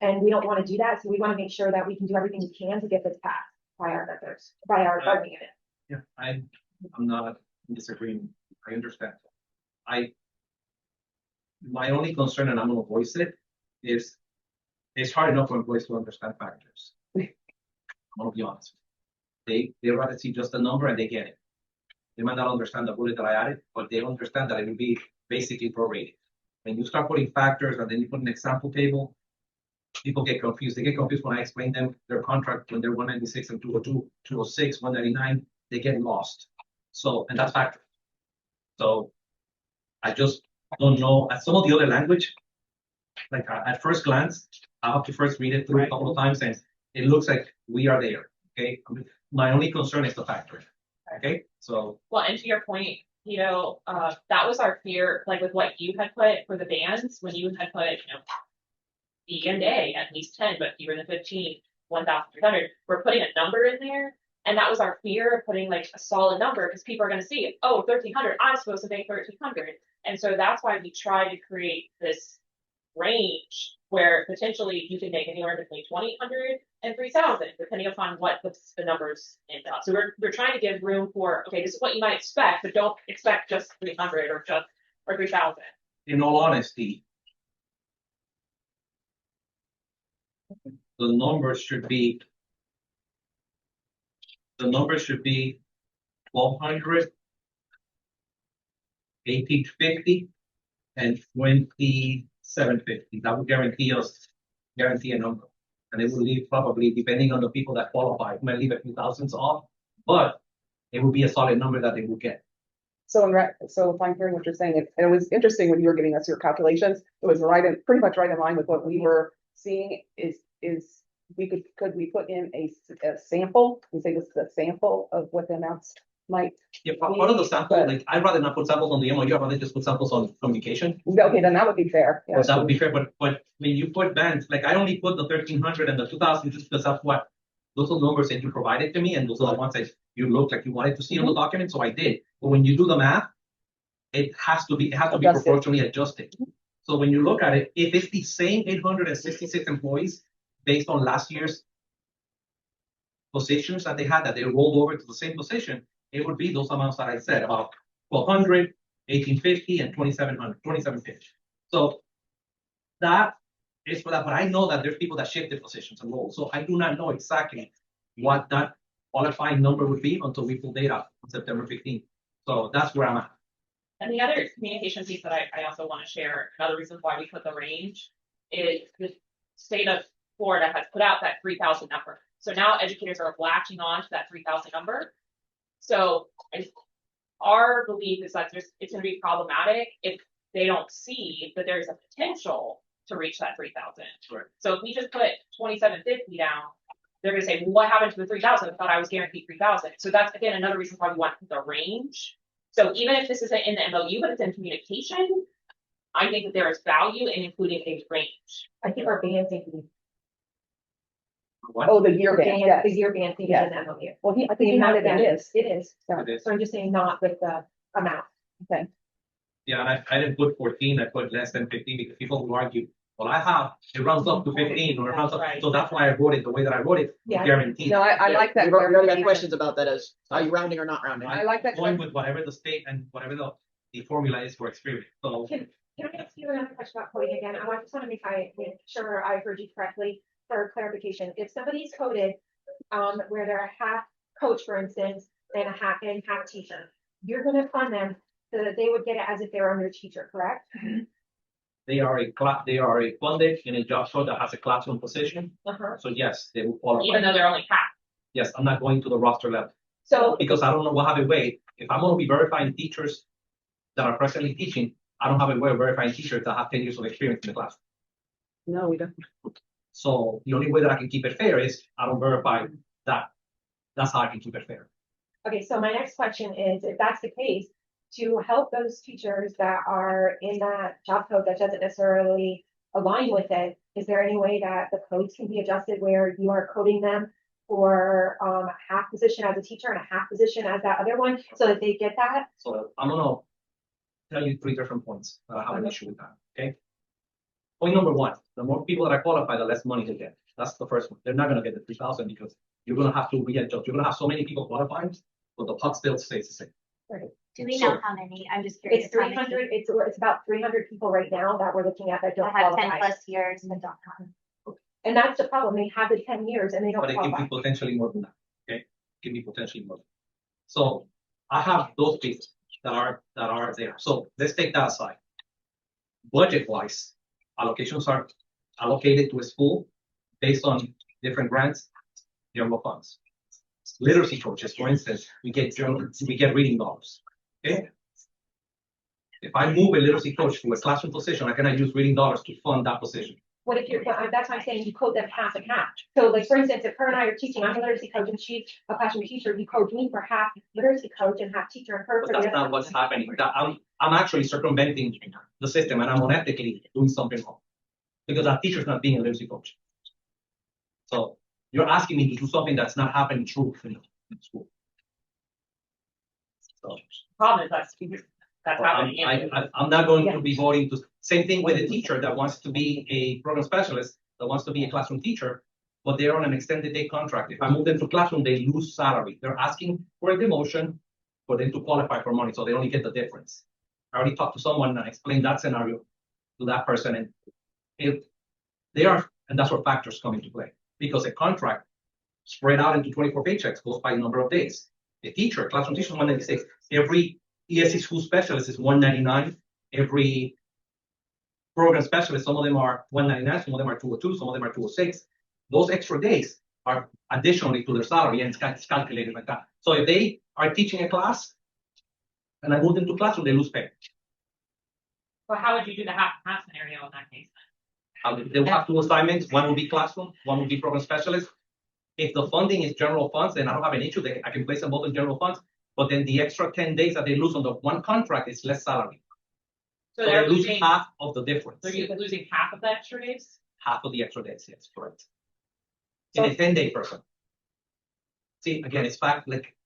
and we don't want to do that. So we want to make sure that we can do everything we can to get this passed by our members, by our bargaining unit. Yeah, I'm not disagreeing. I understand. My only concern, and I'm gonna voice it, is it's hard enough for employees to understand factors. I'm gonna be honest. They rather see just a number and they get it. They might not understand the bullet that I added, but they understand that it will be basically prorated. When you start putting factors and then you put an example table, people get confused. They get confused when I explain them their contract when they're 196 and 202, 206, 199, they get lost. So, and that's factor. So I just don't know. At some of the other language, like at first glance, I have to first read it through a couple of times and it looks like we are there. Okay. My only concern is the factor. Okay. So. Well, and to your point, that was our fear, like with what you had put for the bands, when you had put, B and A at least 10, but fewer than 15, 1,300. We're putting a number in there. And that was our fear of putting like a solid number, because people are going to see, oh, 1,300, I'm supposed to make 1,300. And so that's why we try to create this range where potentially you can make anywhere between 2,800 and 3,000, depending upon what the numbers end up. So we're trying to give room for, okay, this is what you might expect, but don't expect just 300 or 3,000. In all honesty, the numbers should be 1,200, 1,850, and 2,750. That would guarantee a number. And it will leave probably, depending on the people that qualify, it might leave a few thousands off, but it would be a solid number that they will get. So if I'm hearing what you're saying, it was interesting when you were giving us your calculations. It was pretty much right in line with what we were seeing. Could we put in a sample? We say this is a sample of what the amounts might. Yeah, part of the sample, like I'd rather not put samples on the MOU, I'd rather just put samples on communication. Okay, then that would be fair. Yeah. Well, that would be fair, but when you put bands, like I only put the 1,300 and the 2,000 just because that's what those are numbers that you provided to me, and those are the ones that you looked like you wanted to see on the document, so I did. But when you do the math, it has to be Adjusted. proportionally adjusted. So when you look at it, if it's the same 866 employees based on last year's positions that they had, that they rolled over to the same position, it would be those amounts that I said, about 1,200, 1,850, and 2,750. So that is for that, but I know that there's people that shifted positions and roles. So I do not know exactly what that qualifying number would be until we pull data on September 15th. So that's where I'm at. And the other communication piece that I also want to share, another reason why we put the range is the state of Florida has put out that 3,000 number. So now educators are latching on to that 3,000 number. So our belief is that it's going to be problematic if they don't see that there's a potential to reach that 3,000. Right. So if we just put 2,750 down, they're going to say, well, what happened to the 3,000? I thought I was guaranteed 3,000. So that's again another reason why we want the range. So even if this isn't in the MOU, but it's in communication, I think that there is value in including a range. I think our band thinking, What? Oh, the year ban, the yes. year band thinking Yes. is an MOU. Well, I The think he amount noted of it that is. It is. It is. So I'm just saying not with the amount. Okay. Yeah, and I didn't put 14, I put less than 15 because people will argue, well, it runs up to 15 or it runs up. Right. So that's why I wrote it the way that I wrote it, Yeah. guaranteed. No, I like that. We've already got clarification. questions about that as, are you rounding or not rounding? I like that. Going with whatever the state and whatever the formula is for experience. So Can I ask you another question about coding again? I just want to make sure I heard you correctly for clarification. If somebody's coded, where they're a half coach, for instance, and half teacher, you're gonna fund them so that they would get it as if they were under teacher, correct? they are funded in a job code that has a classroom position. Uh-huh. So yes, they will qualify. Even though they're only half. Yes, I'm not going to the roster level So, because I don't know what have a way. If I'm gonna be verifying teachers that are presently teaching, I don't have a way of verifying teachers that have 10 years of experience in the class. No, we don't. So the only way that I can keep it fair is I don't verify that. That's how I can keep it fair. okay, so my next question is, if that's the case, to help those teachers that are in that job code that doesn't necessarily align with it, is there any way that the codes can be adjusted where you are coding them for a half position as a teacher and a half position as that other one, so that they get that? So I'm gonna tell you 3 different points that I have an issue with that, okay? Point number 1, the more people that are qualified, the less money they get. That's the first one. They're not gonna get the 3,000 because you're gonna have to readjust. You're gonna have so many people qualifying, but the pot still stays the same. Do we So- know how many? I'm just curious. It's how many 300, it's about 300 people right now that we're looking at that don't That have 10 qualify. plus years and don't have. And that's the problem, they have the 10 years and they don't But it can qualify. be potentially more than that, okay? It can be potentially more. So I have those pieces that are there. So let's take that aside. Budget wise, allocations are allocated to a school based on different grants, general funds. Literacy coaches, for instance, we get reading dollars, okay? If I move a literacy coach to a classroom position, I cannot use reading dollars to fund that position. What if that's why I'm saying you code them half and half. So like, for instance, if her and I are teaching, I'm a literacy coach and she's a classroom teacher, you code me for half literacy coach and half teacher and her But for that's the not other. what's happening. I'm actually circumventing the system and I'm unethically doing something wrong. Because that teacher's not being a literacy coach. So you're asking me to do something that's not happening true in school. So Problem is that's happening. I'm not going to be voting to, same thing with a teacher that wants to be a program specialist, that wants to be a classroom teacher, but they're on an extended day contract. If I move them to classroom, they lose salary. They're asking for a demotion for them to qualify for money, so they only get the difference. I already talked to someone and explained that scenario to that person, and if they are, and that's where factors come into play, because a contract spread out into 24 paychecks goes by number of days. A teacher, classroom teacher is 196. Every ESC school specialist is 199. Every program specialist, some of them are 199, some of them are 202, some of them are 206. Those extra days are additionally to their salary, and it's calculated like that. So if they are teaching a class and I move them to classroom, they lose pay. But how would you do the half and half scenario in that case? They will have 2 assignments. One will be classroom, one will be program specialist. If the funding is general funds, then I don't have an issue. I can place them both in general funds. But then the extra 10 days that they lose on the one contract is less salary. So So they're they lose losing, half of the difference. they're losing half of the extra days? Half of the extra days, yes, correct. In a 10-day person. See, again, it's fact, like,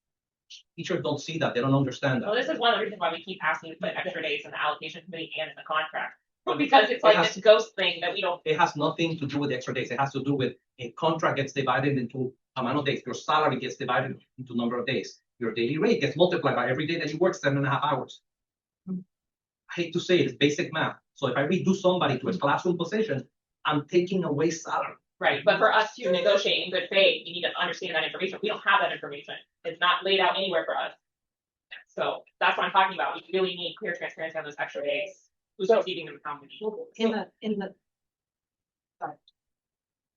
teachers don't see that, they don't understand Well, that. this is one of the reasons why we keep asking to put extra days in the allocation committee and in the contract. Because it's It like has- this ghost thing that we don't, It has nothing to do with the extra days, it has to do with a contract gets divided into amount of days, your salary gets divided into number of days. Your daily rate gets multiplied by every day that you work 7.5 hours. I hate to say it, it's basic math. So if I reduce somebody to a classroom position, I'm taking away salary. right, but for us to negotiate in good faith, you need to understand that information. We don't have that information. It's not laid out anywhere for us. So that's what I'm talking about. We really need clear transparency on those extra days. Who's So- receiving them, how many? In the,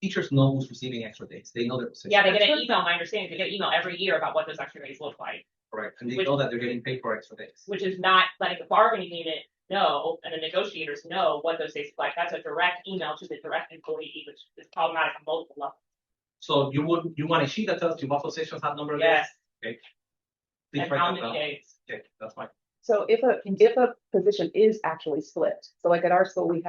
Teachers know who's receiving extra days. They know their position. Yeah, they get an email, my understanding, they get an email every year about what those extra days look like, Correct. And they know that they're getting paid for extra days. which is not letting the bargaining unit know and the negotiators know what those days look like. That's a direct email to the direct employee, which is problematic on multiple levels. So you want a sheet that tells you what positions have number of days? Yes, Please and write how that many down. days. Okay, that's fine. So if a position is actually split, so like at our school, we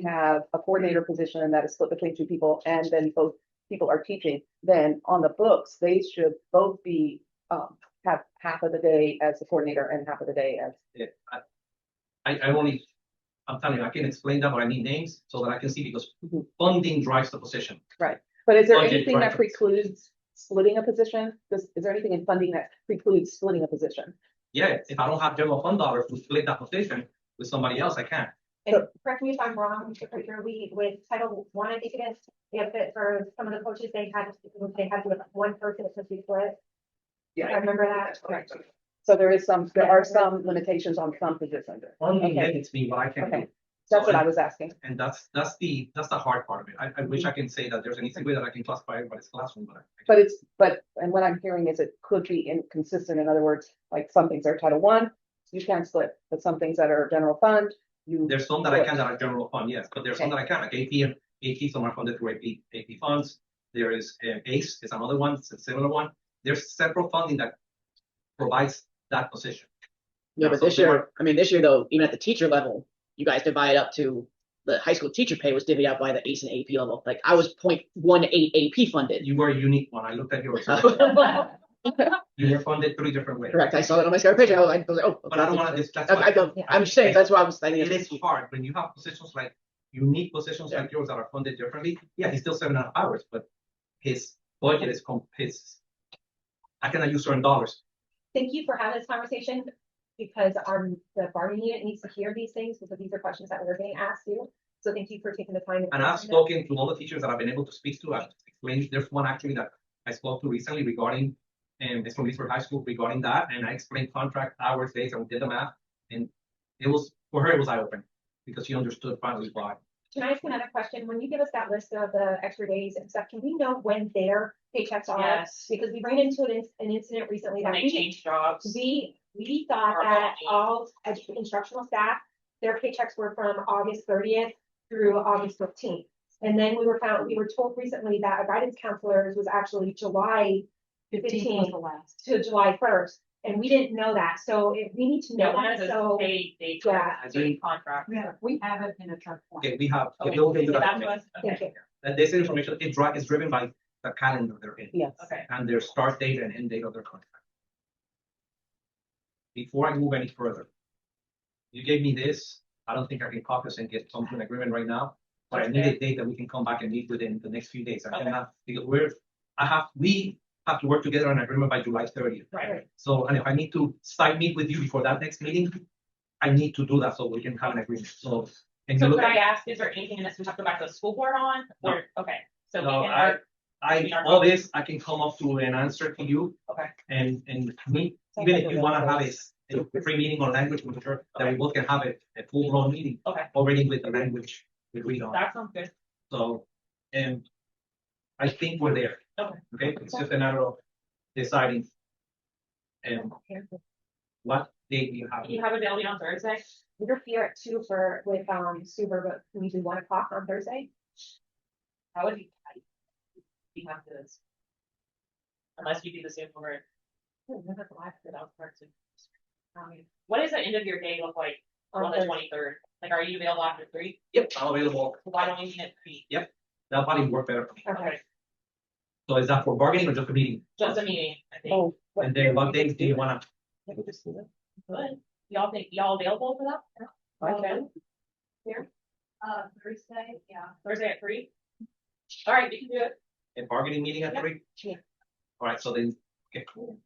have a coordinator position that is split between two people, and then both people are teaching, then on the books, they should both be, have half of the day as the coordinator and half of the day as. Yeah, I'm telling you, I can explain that, but I need names so that I can see, because Mhm. funding drives the position. But is there Budget anything that preference. precludes splitting a position? Is there anything in funding that precludes splitting a position? Yeah, if I don't have general fund dollars to split that position with somebody else, I can. And correct me if I'm wrong, Mr. Pritchard, we, with Title I, I think it is, if it, for some of the coaches, they had to have one person to be split. I remember that. Correct. So there are some limitations on some positions. Funding Okay. limits me what I can do. Okay. That's what I was asking. And that's the hard part of it. I wish I can say that there's an easy way that I can classify everybody's classroom, but And what I'm hearing is it could be inconsistent. In other words, like some things are Title I, you can't split, but some things that are general fund, you. there's some that I can that are general fund, yes, but there's some that I can, like AP, some are funded through AP funds. There is ACE is another one, it's a similar one. There's several funding that provides that position. Yeah, but So this year, I mean, this year though, even at the teacher level, you guys divide up to the high school teacher pay was divvied out by the ACE and AP level. Like I was 0.18 AP funded. You were a unique one. I looked at yours. You were funded 3 different ways. Correct. I saw that on my scar page. I was like, oh. But I don't want to, that's I don't, I'm just saying, that's why I was thinking. it is hard when you have positions like unique positions like yours that are funded differently. Yeah, he's still 7.5 hours, but his budget is I cannot use certain dollars. Thank you for having this conversation, because the bargaining unit needs to hear these things, because these are questions that we're getting asked too. So thank you for taking the time. And I've spoken to all the teachers that I've been able to speak to. I've explained, there's one actually that I spoke to recently regarding, it's from Eastwood High School regarding that. And I explained contract hours, days, and we did the math. And it was, for her, it was eye-opening because she understood finally why. Can I ask another question? When you give us that list of the extra days and stuff, can we know when their paychecks are? Yes. Because we ran into an incident recently that When they change jobs. we thought Or that maybe. all instructional staff, their paychecks were from August 30th through August 15th. And then we were told recently that a guidance counselor's was actually July 15th was the last. to July 1st. And we didn't know that. So we need to know No, one that. of those So paid, they, yeah. paid contract. We have it in a truck. form. Okay, we have, Okay, we'll get to so that that's information. what, thank okay, you. And this information is driven by the calendar they're in Yes. okay. and their start date and end date of their contract. Before I move any further, you gave me this. I don't think I can caucus and get some to an agreement right now, but I need a date that we can come back and meet within the next few days. I Okay. cannot, because we have to work together on an agreement by July 30th. Right. So, and if I need to meet with you before that next meeting, I need to do that so we can have an agreement. So, and you So look could I at, ask, is there anything in this we have to go back to the school board on? No. Or, okay, so we no, can all this, I can come up to an answer to you. Okay. And me, even if you wanna have a free meeting on language, I'm sure that we both can have a full blown meeting. Okay. Already with the language we read on. That sounds good. So, and I think we're there. Okay. Okay, it's just a matter of deciding. And what date you have. Do you have availability on Thursday? We're here at 2 with Suber, but can we do 1 o'clock on Thursday? That would be tight. You have to. Unless you do the same for. What does the end of your day look like on the Thursday. 23rd? Like, are you available after 3? Yep, I'm available. Why don't we meet at 3? That'll probably work better for me. Okay. So is that for bargaining or just a meeting? Just a meeting, I think. Oh. And then what days do you wanna? Good. Y'all available for that? Okay. Thursday, yeah. Thursday at 3? All right, we can do it. A bargaining meeting at Yep. 3? Yeah. All right, so then, okay, cool.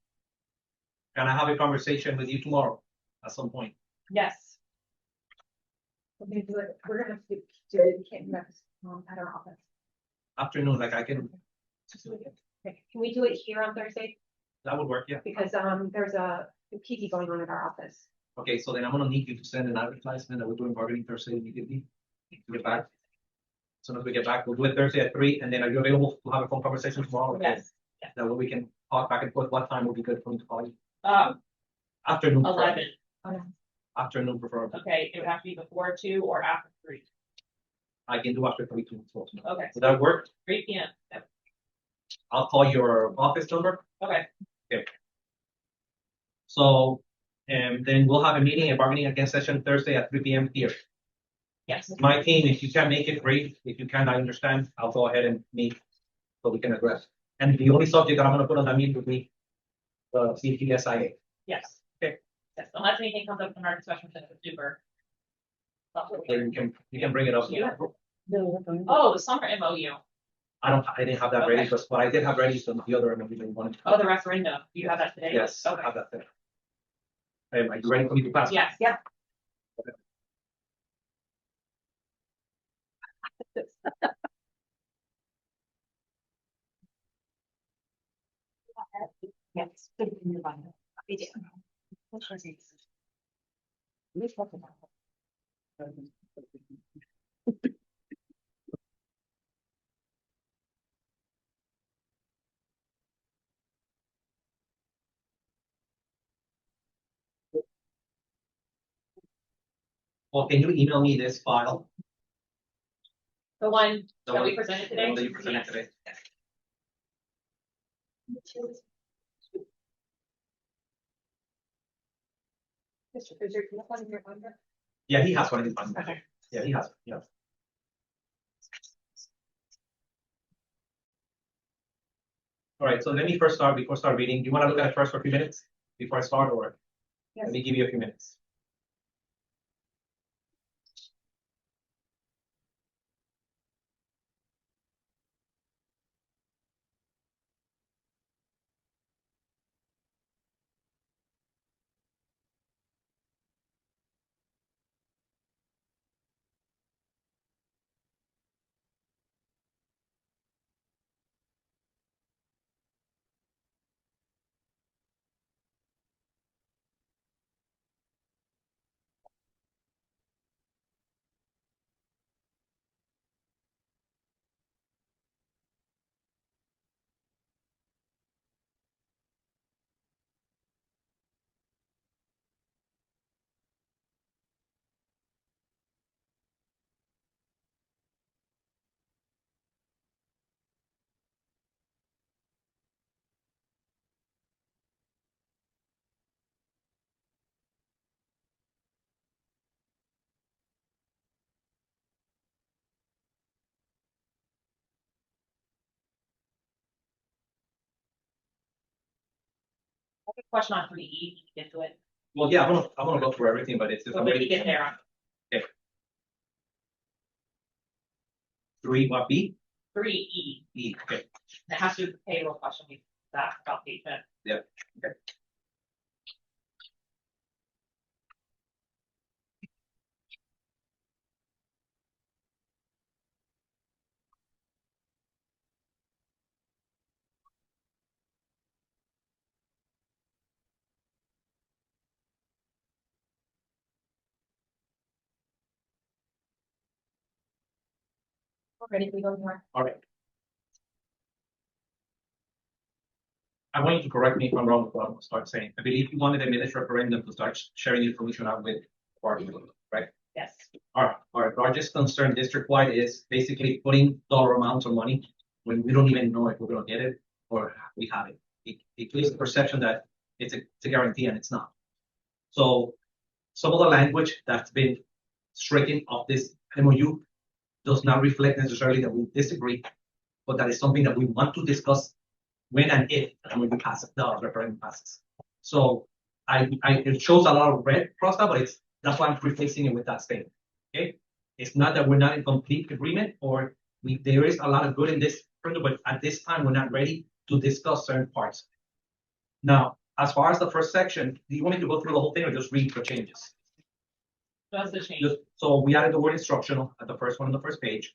Can I have a conversation with you tomorrow at some point? Yes. We're gonna have to do it, we can't do that at our office. Afternoon, like I can, Okay, can we do it here on Thursday? that would work, yeah. Because there's PD going on at our office. Okay, so then I'm gonna need you to send an advertisement that we're doing bargaining Thursday immediately. To get back. As soon as we get back, we'll do it Thursday at 3, and then are you available to have a phone conversation tomorrow? Yes, That way we can talk back and forth. What time would be good for me to call you? eleven, Afternoon. preferably. Afternoon preferably. okay, it would have to be before 2 or after 3. I can do after 3 too. So, Okay, Would that work? 3 p.m. Yep. I'll call your office number. Okay, So, and then we'll have a meeting, a bargaining against session Thursday at 3 p.m. here. yes, My team, if you can make it, great. If you can't, I understand. I'll go ahead and meet so we can address. And the only subject that I'm gonna put on that meeting would be the CPSIA. yes. Okay. Yes, unless anything comes up from our discussion with the super. So you can bring it up. Yeah. Oh, the summer MOU, I didn't have that ready, but what I did have ready is the other one we didn't want. oh, the referendum, you have that today? Yes, I Okay, have that there. Hey, are you ready for me to pass? yes, Yep. Yes. put it in your binder. We do. Well, can you email me this file? the one The that one- we presented the today? one that you presented Yes. today? Mr. Fisher, can you find your number? Yeah, he has one in his mind. Okay. Yeah, he has, yeah. All right, so let me first start, before I start reading, do you want to look at it first for a few minutes before I start, or Yes. let me give you a few minutes? I have a question on 3E, get to it, Well, yeah, I'm gonna go through everything, but it's just so when you already get there, 3, what, B? 3E, E, okay. it has to do with the payroll question, that about patient. Ready for you to go more? All right. I want you to correct me if I'm wrong with what I'm gonna start saying. I believe you wanted a minutes referendum to start sharing information out with parties, right? Yes, Our largest concern district-wide is basically putting dollar amounts of money when we don't even know if we're gonna get it or we have it. It creates the perception that it's a guarantee and it's not. So some of the language that's been stricken of this MOU does not reflect necessarily that we disagree, but that is something that we want to discuss when and if the MOU passes, the referendum passes. So it shows a lot of red crossed out, but that's why I'm replacing it with that statement. Okay, it's not that we're not in complete agreement, or there is a lot of good in this, but at this time we're not ready to discuss certain parts. Now, as far as the first section, do you want me to go through the whole thing or just read the changes? that's the change, So we added the word instructional at the first one on the first page.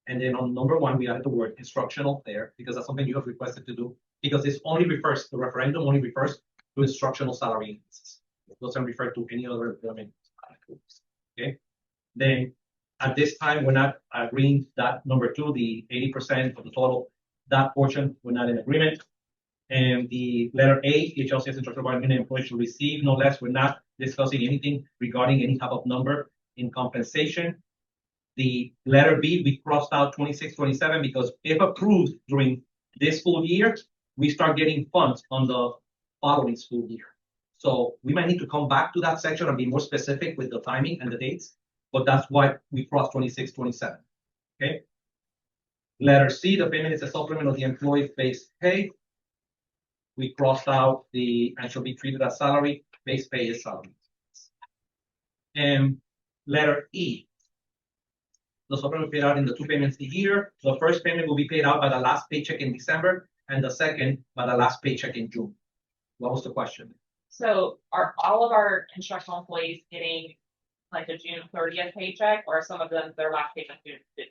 And then on number 1, we added the word instructional there because that's something you have requested to do. Because this only refers, the referendum only refers to instructional salary increases. It doesn't refer to any other employment. Okay, then at this time, we're not agreeing that number two, the 80% of the total, that portion, we're not in agreement. And the letter A, HLCS instructional bargaining employees should receive no less. We're not discussing anything regarding any type of number in compensation. The letter B, we crossed out 26, 27 because if approved during this school year, we start getting funds on the following school year. So we might need to come back to that section and be more specific with the timing and the dates, but that's why we crossed 26, 27. Okay. Letter C, the payment is a supplement of the employee's base pay. We crossed out the and shall be treated as salary. Base pay is salary. And letter E, the supplement paid out in the two payments a year. The first payment will be paid out by the last paycheck in December, and the second by the last paycheck in June. What was the question? So are all of our instructional employees getting like a June 30th paycheck, or some of them their last paycheck June 15th?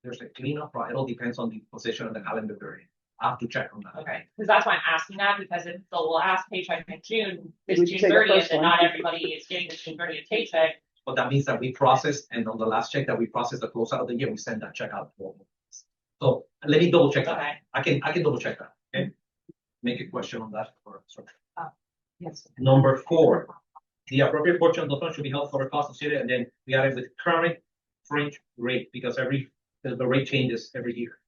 There's a cleanup, right? It all depends on the position of the calendar period. I have to check on that. Okay, because that's why I'm asking that, because if the last paycheck in June is We June say the 30th, first and one. not everybody is getting the June 30th paycheck. But that means that we process, and on the last check that we process the close out of the year, we send that check out to all. So let me double check that. Okay, I can double check that. Okay. Make a question on that for instruction. Yes. Number 4, the appropriate portion of the fund should be held for a cost associated, and then we add it with current fringe rate because the rate changes every year.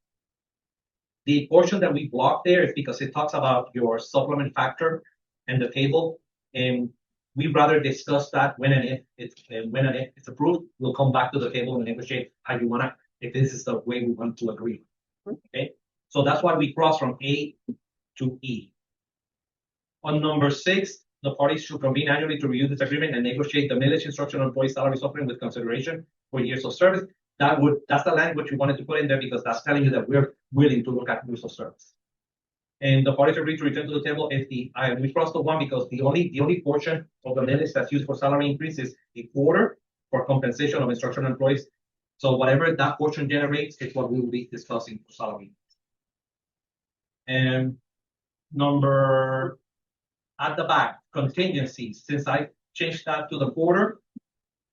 The portion that we block there is because it talks about your supplement factor and the table, and we rather discuss that when and if it's approved. We'll come back to the table and negotiate how you wanna, if this is the way we want to agree. Okay, so that's why we cross from A to E. On number 6, the parties should convene annually to review this agreement and negotiate the millage instructional employee salary supplement with consideration for years of service. That's the language we wanted to put in there because that's telling you that we're willing to look at years of service. And the parties agree to return to the table if we crossed the 1 because the only portion of the millage that's used for salary increase is a quarter for compensation of instructional employees. So whatever that portion generates is what we will be discussing for salary. And number at the back, contingencies, since I changed that to the quarter,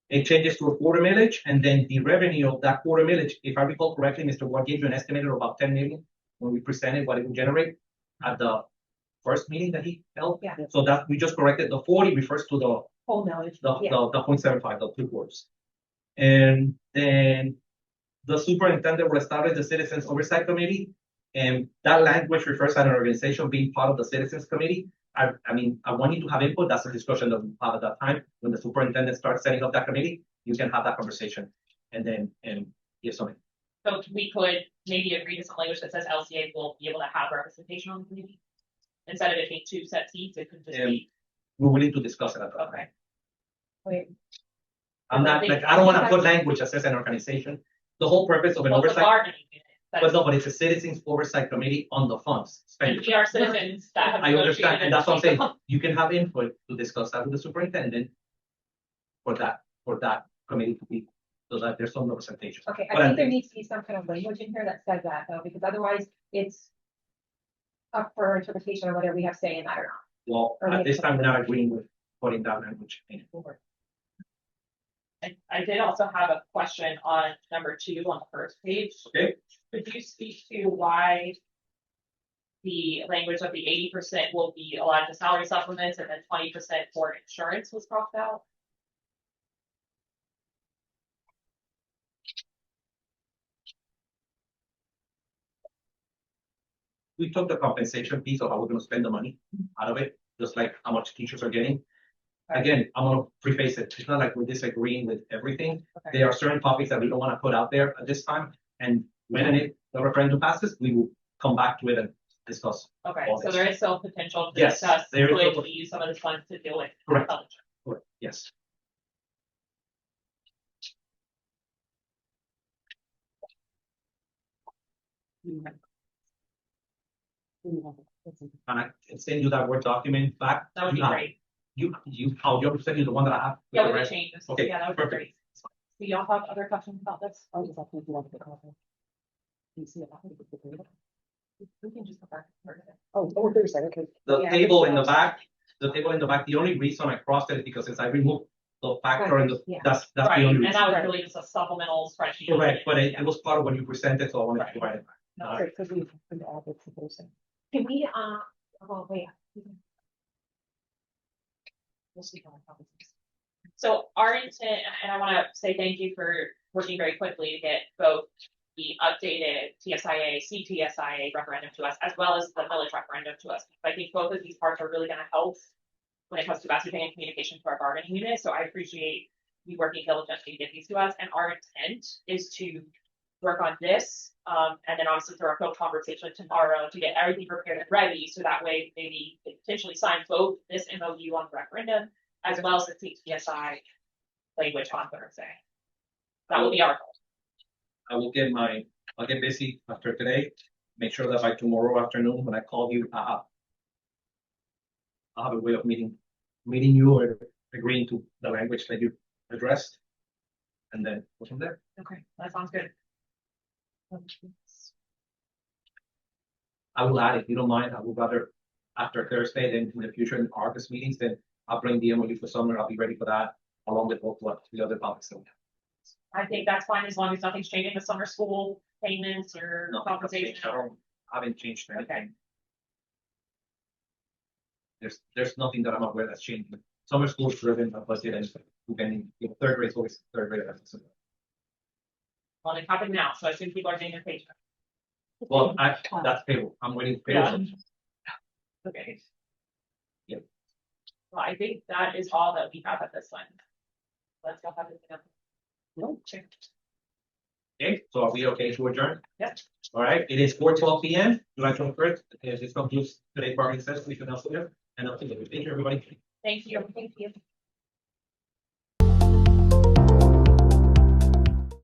it changes to a quarter millage, and then the revenue of that quarter millage, if I recall correctly, Mr. Ward gave you an estimate of about 10 million when we presented what it would generate at the first meeting that he held. Yeah. So that we just corrected the 40 refers to the Whole knowledge. the Yeah. 0.75, the 2 quarters. And then the superintendent will establish the Citizens Oversight Committee, and that language refers to an organization being part of the Citizens Committee. I mean, I want you to have input. That's a discussion that we have at that time. When the superintendent starts setting up that committee, you can have that conversation and then give something. so we could maybe agree to some language that says LCA will be able to have representation on the committee. Instead of it being 2 set seats, it could just be, We're willing to discuss it at that time. okay. Wait, I'm not like, I don't want to put language that says an organization. The whole purpose of an Well, the oversight, bargaining unit, but that's, no, but it's a Citizens Oversight Committee on the funds. and we are citizens that have. I understand, and that's what I'm saying. negotiated. You can have input to discuss that with the superintendent for that committee to be, so that there's some representation. okay, But I think there needs to be some kind of language in here that says that though, because otherwise it's up for interpretation of whether we have say in that or not. Well, at this time, we're not agreeing with putting that language in. I did also have a question on number 2 on the first page. Okay. Could you speak to why the language of the 80% will be allowed to salary supplements and then 20% for insurance was crossed out? We took the compensation piece of how we're gonna spend the money out of it, just like how much teachers are getting. Again, I'm gonna preface it. It's not like we're disagreeing with everything. Okay. There are certain topics that we don't wanna put out there at this time. And when and if the referendum passes, we will come back to it and discuss. Okay, All so this. there is still potential to Yes, discuss, there is could still- we use some of this funds to deal with. Correct. health Correct. Yes. And I can send you that Word document back. That would be You have- great. You send you the one that I have. with Yeah, the with the rest? changes. Okay, Yeah, that would be perfect. great. Do y'all have other questions about this? I was just asking if you wanted to comment. Do you see it? We can just go back. Oh, there's a second. The Yeah. table in the back, the only reason I crossed it is because as I removed the factor and Yeah. that's the Right, only and reason. that was really just a supplemental spreadsheet. Correct, but it was part of what you presented, so I wanted to provide it. No, Because we added to those things. Can we, well, wait. we'll see how it goes. So our intent, and I wanna say thank you for working very quickly to get both the updated TSIA, CTSIA referendum to us, as well as the village referendum to us. I think both of these parts are really gonna help when it comes to messaging and communication to our bargaining unit, so I appreciate you working diligently to get these to us, and our intent is to work on this, and then obviously through our full conversation tomorrow to get everything prepared and ready, so that way maybe potentially sign both this MOU on the referendum as well as the CTSI language on Thursday. That will be our goal. I'll get busy after today, make sure that by tomorrow afternoon, when I call you, I'll have a way of meeting you or agreeing to the language that you addressed. And then go from there. Okay, that sounds good. I will add, if you don't mind, I would rather after Thursday, then in the future in August meetings, then I'll bring the MOU for summer, I'll be ready for that, along with what the other topics that we have. I think that's fine as long as nothing's changing with summer school payments or No, compensation. I haven't changed anything. There's nothing that I'm aware that's changing. Summer school is driven by budget and depending, third grade is always third grade. Well, it happened now, so I assume people are getting their paycheck. Well, that's payroll. I'm waiting for payroll. Okay. Yep. Well, I think that is all that we have at this one. Let's go have it. No, check. Okay, so are we okay to adjourn? Yes. All right, it is 4:12 PM. July 21st. This concludes today's bargaining session. We can also have. And I'll thank you, everybody. Thank you. Thank you.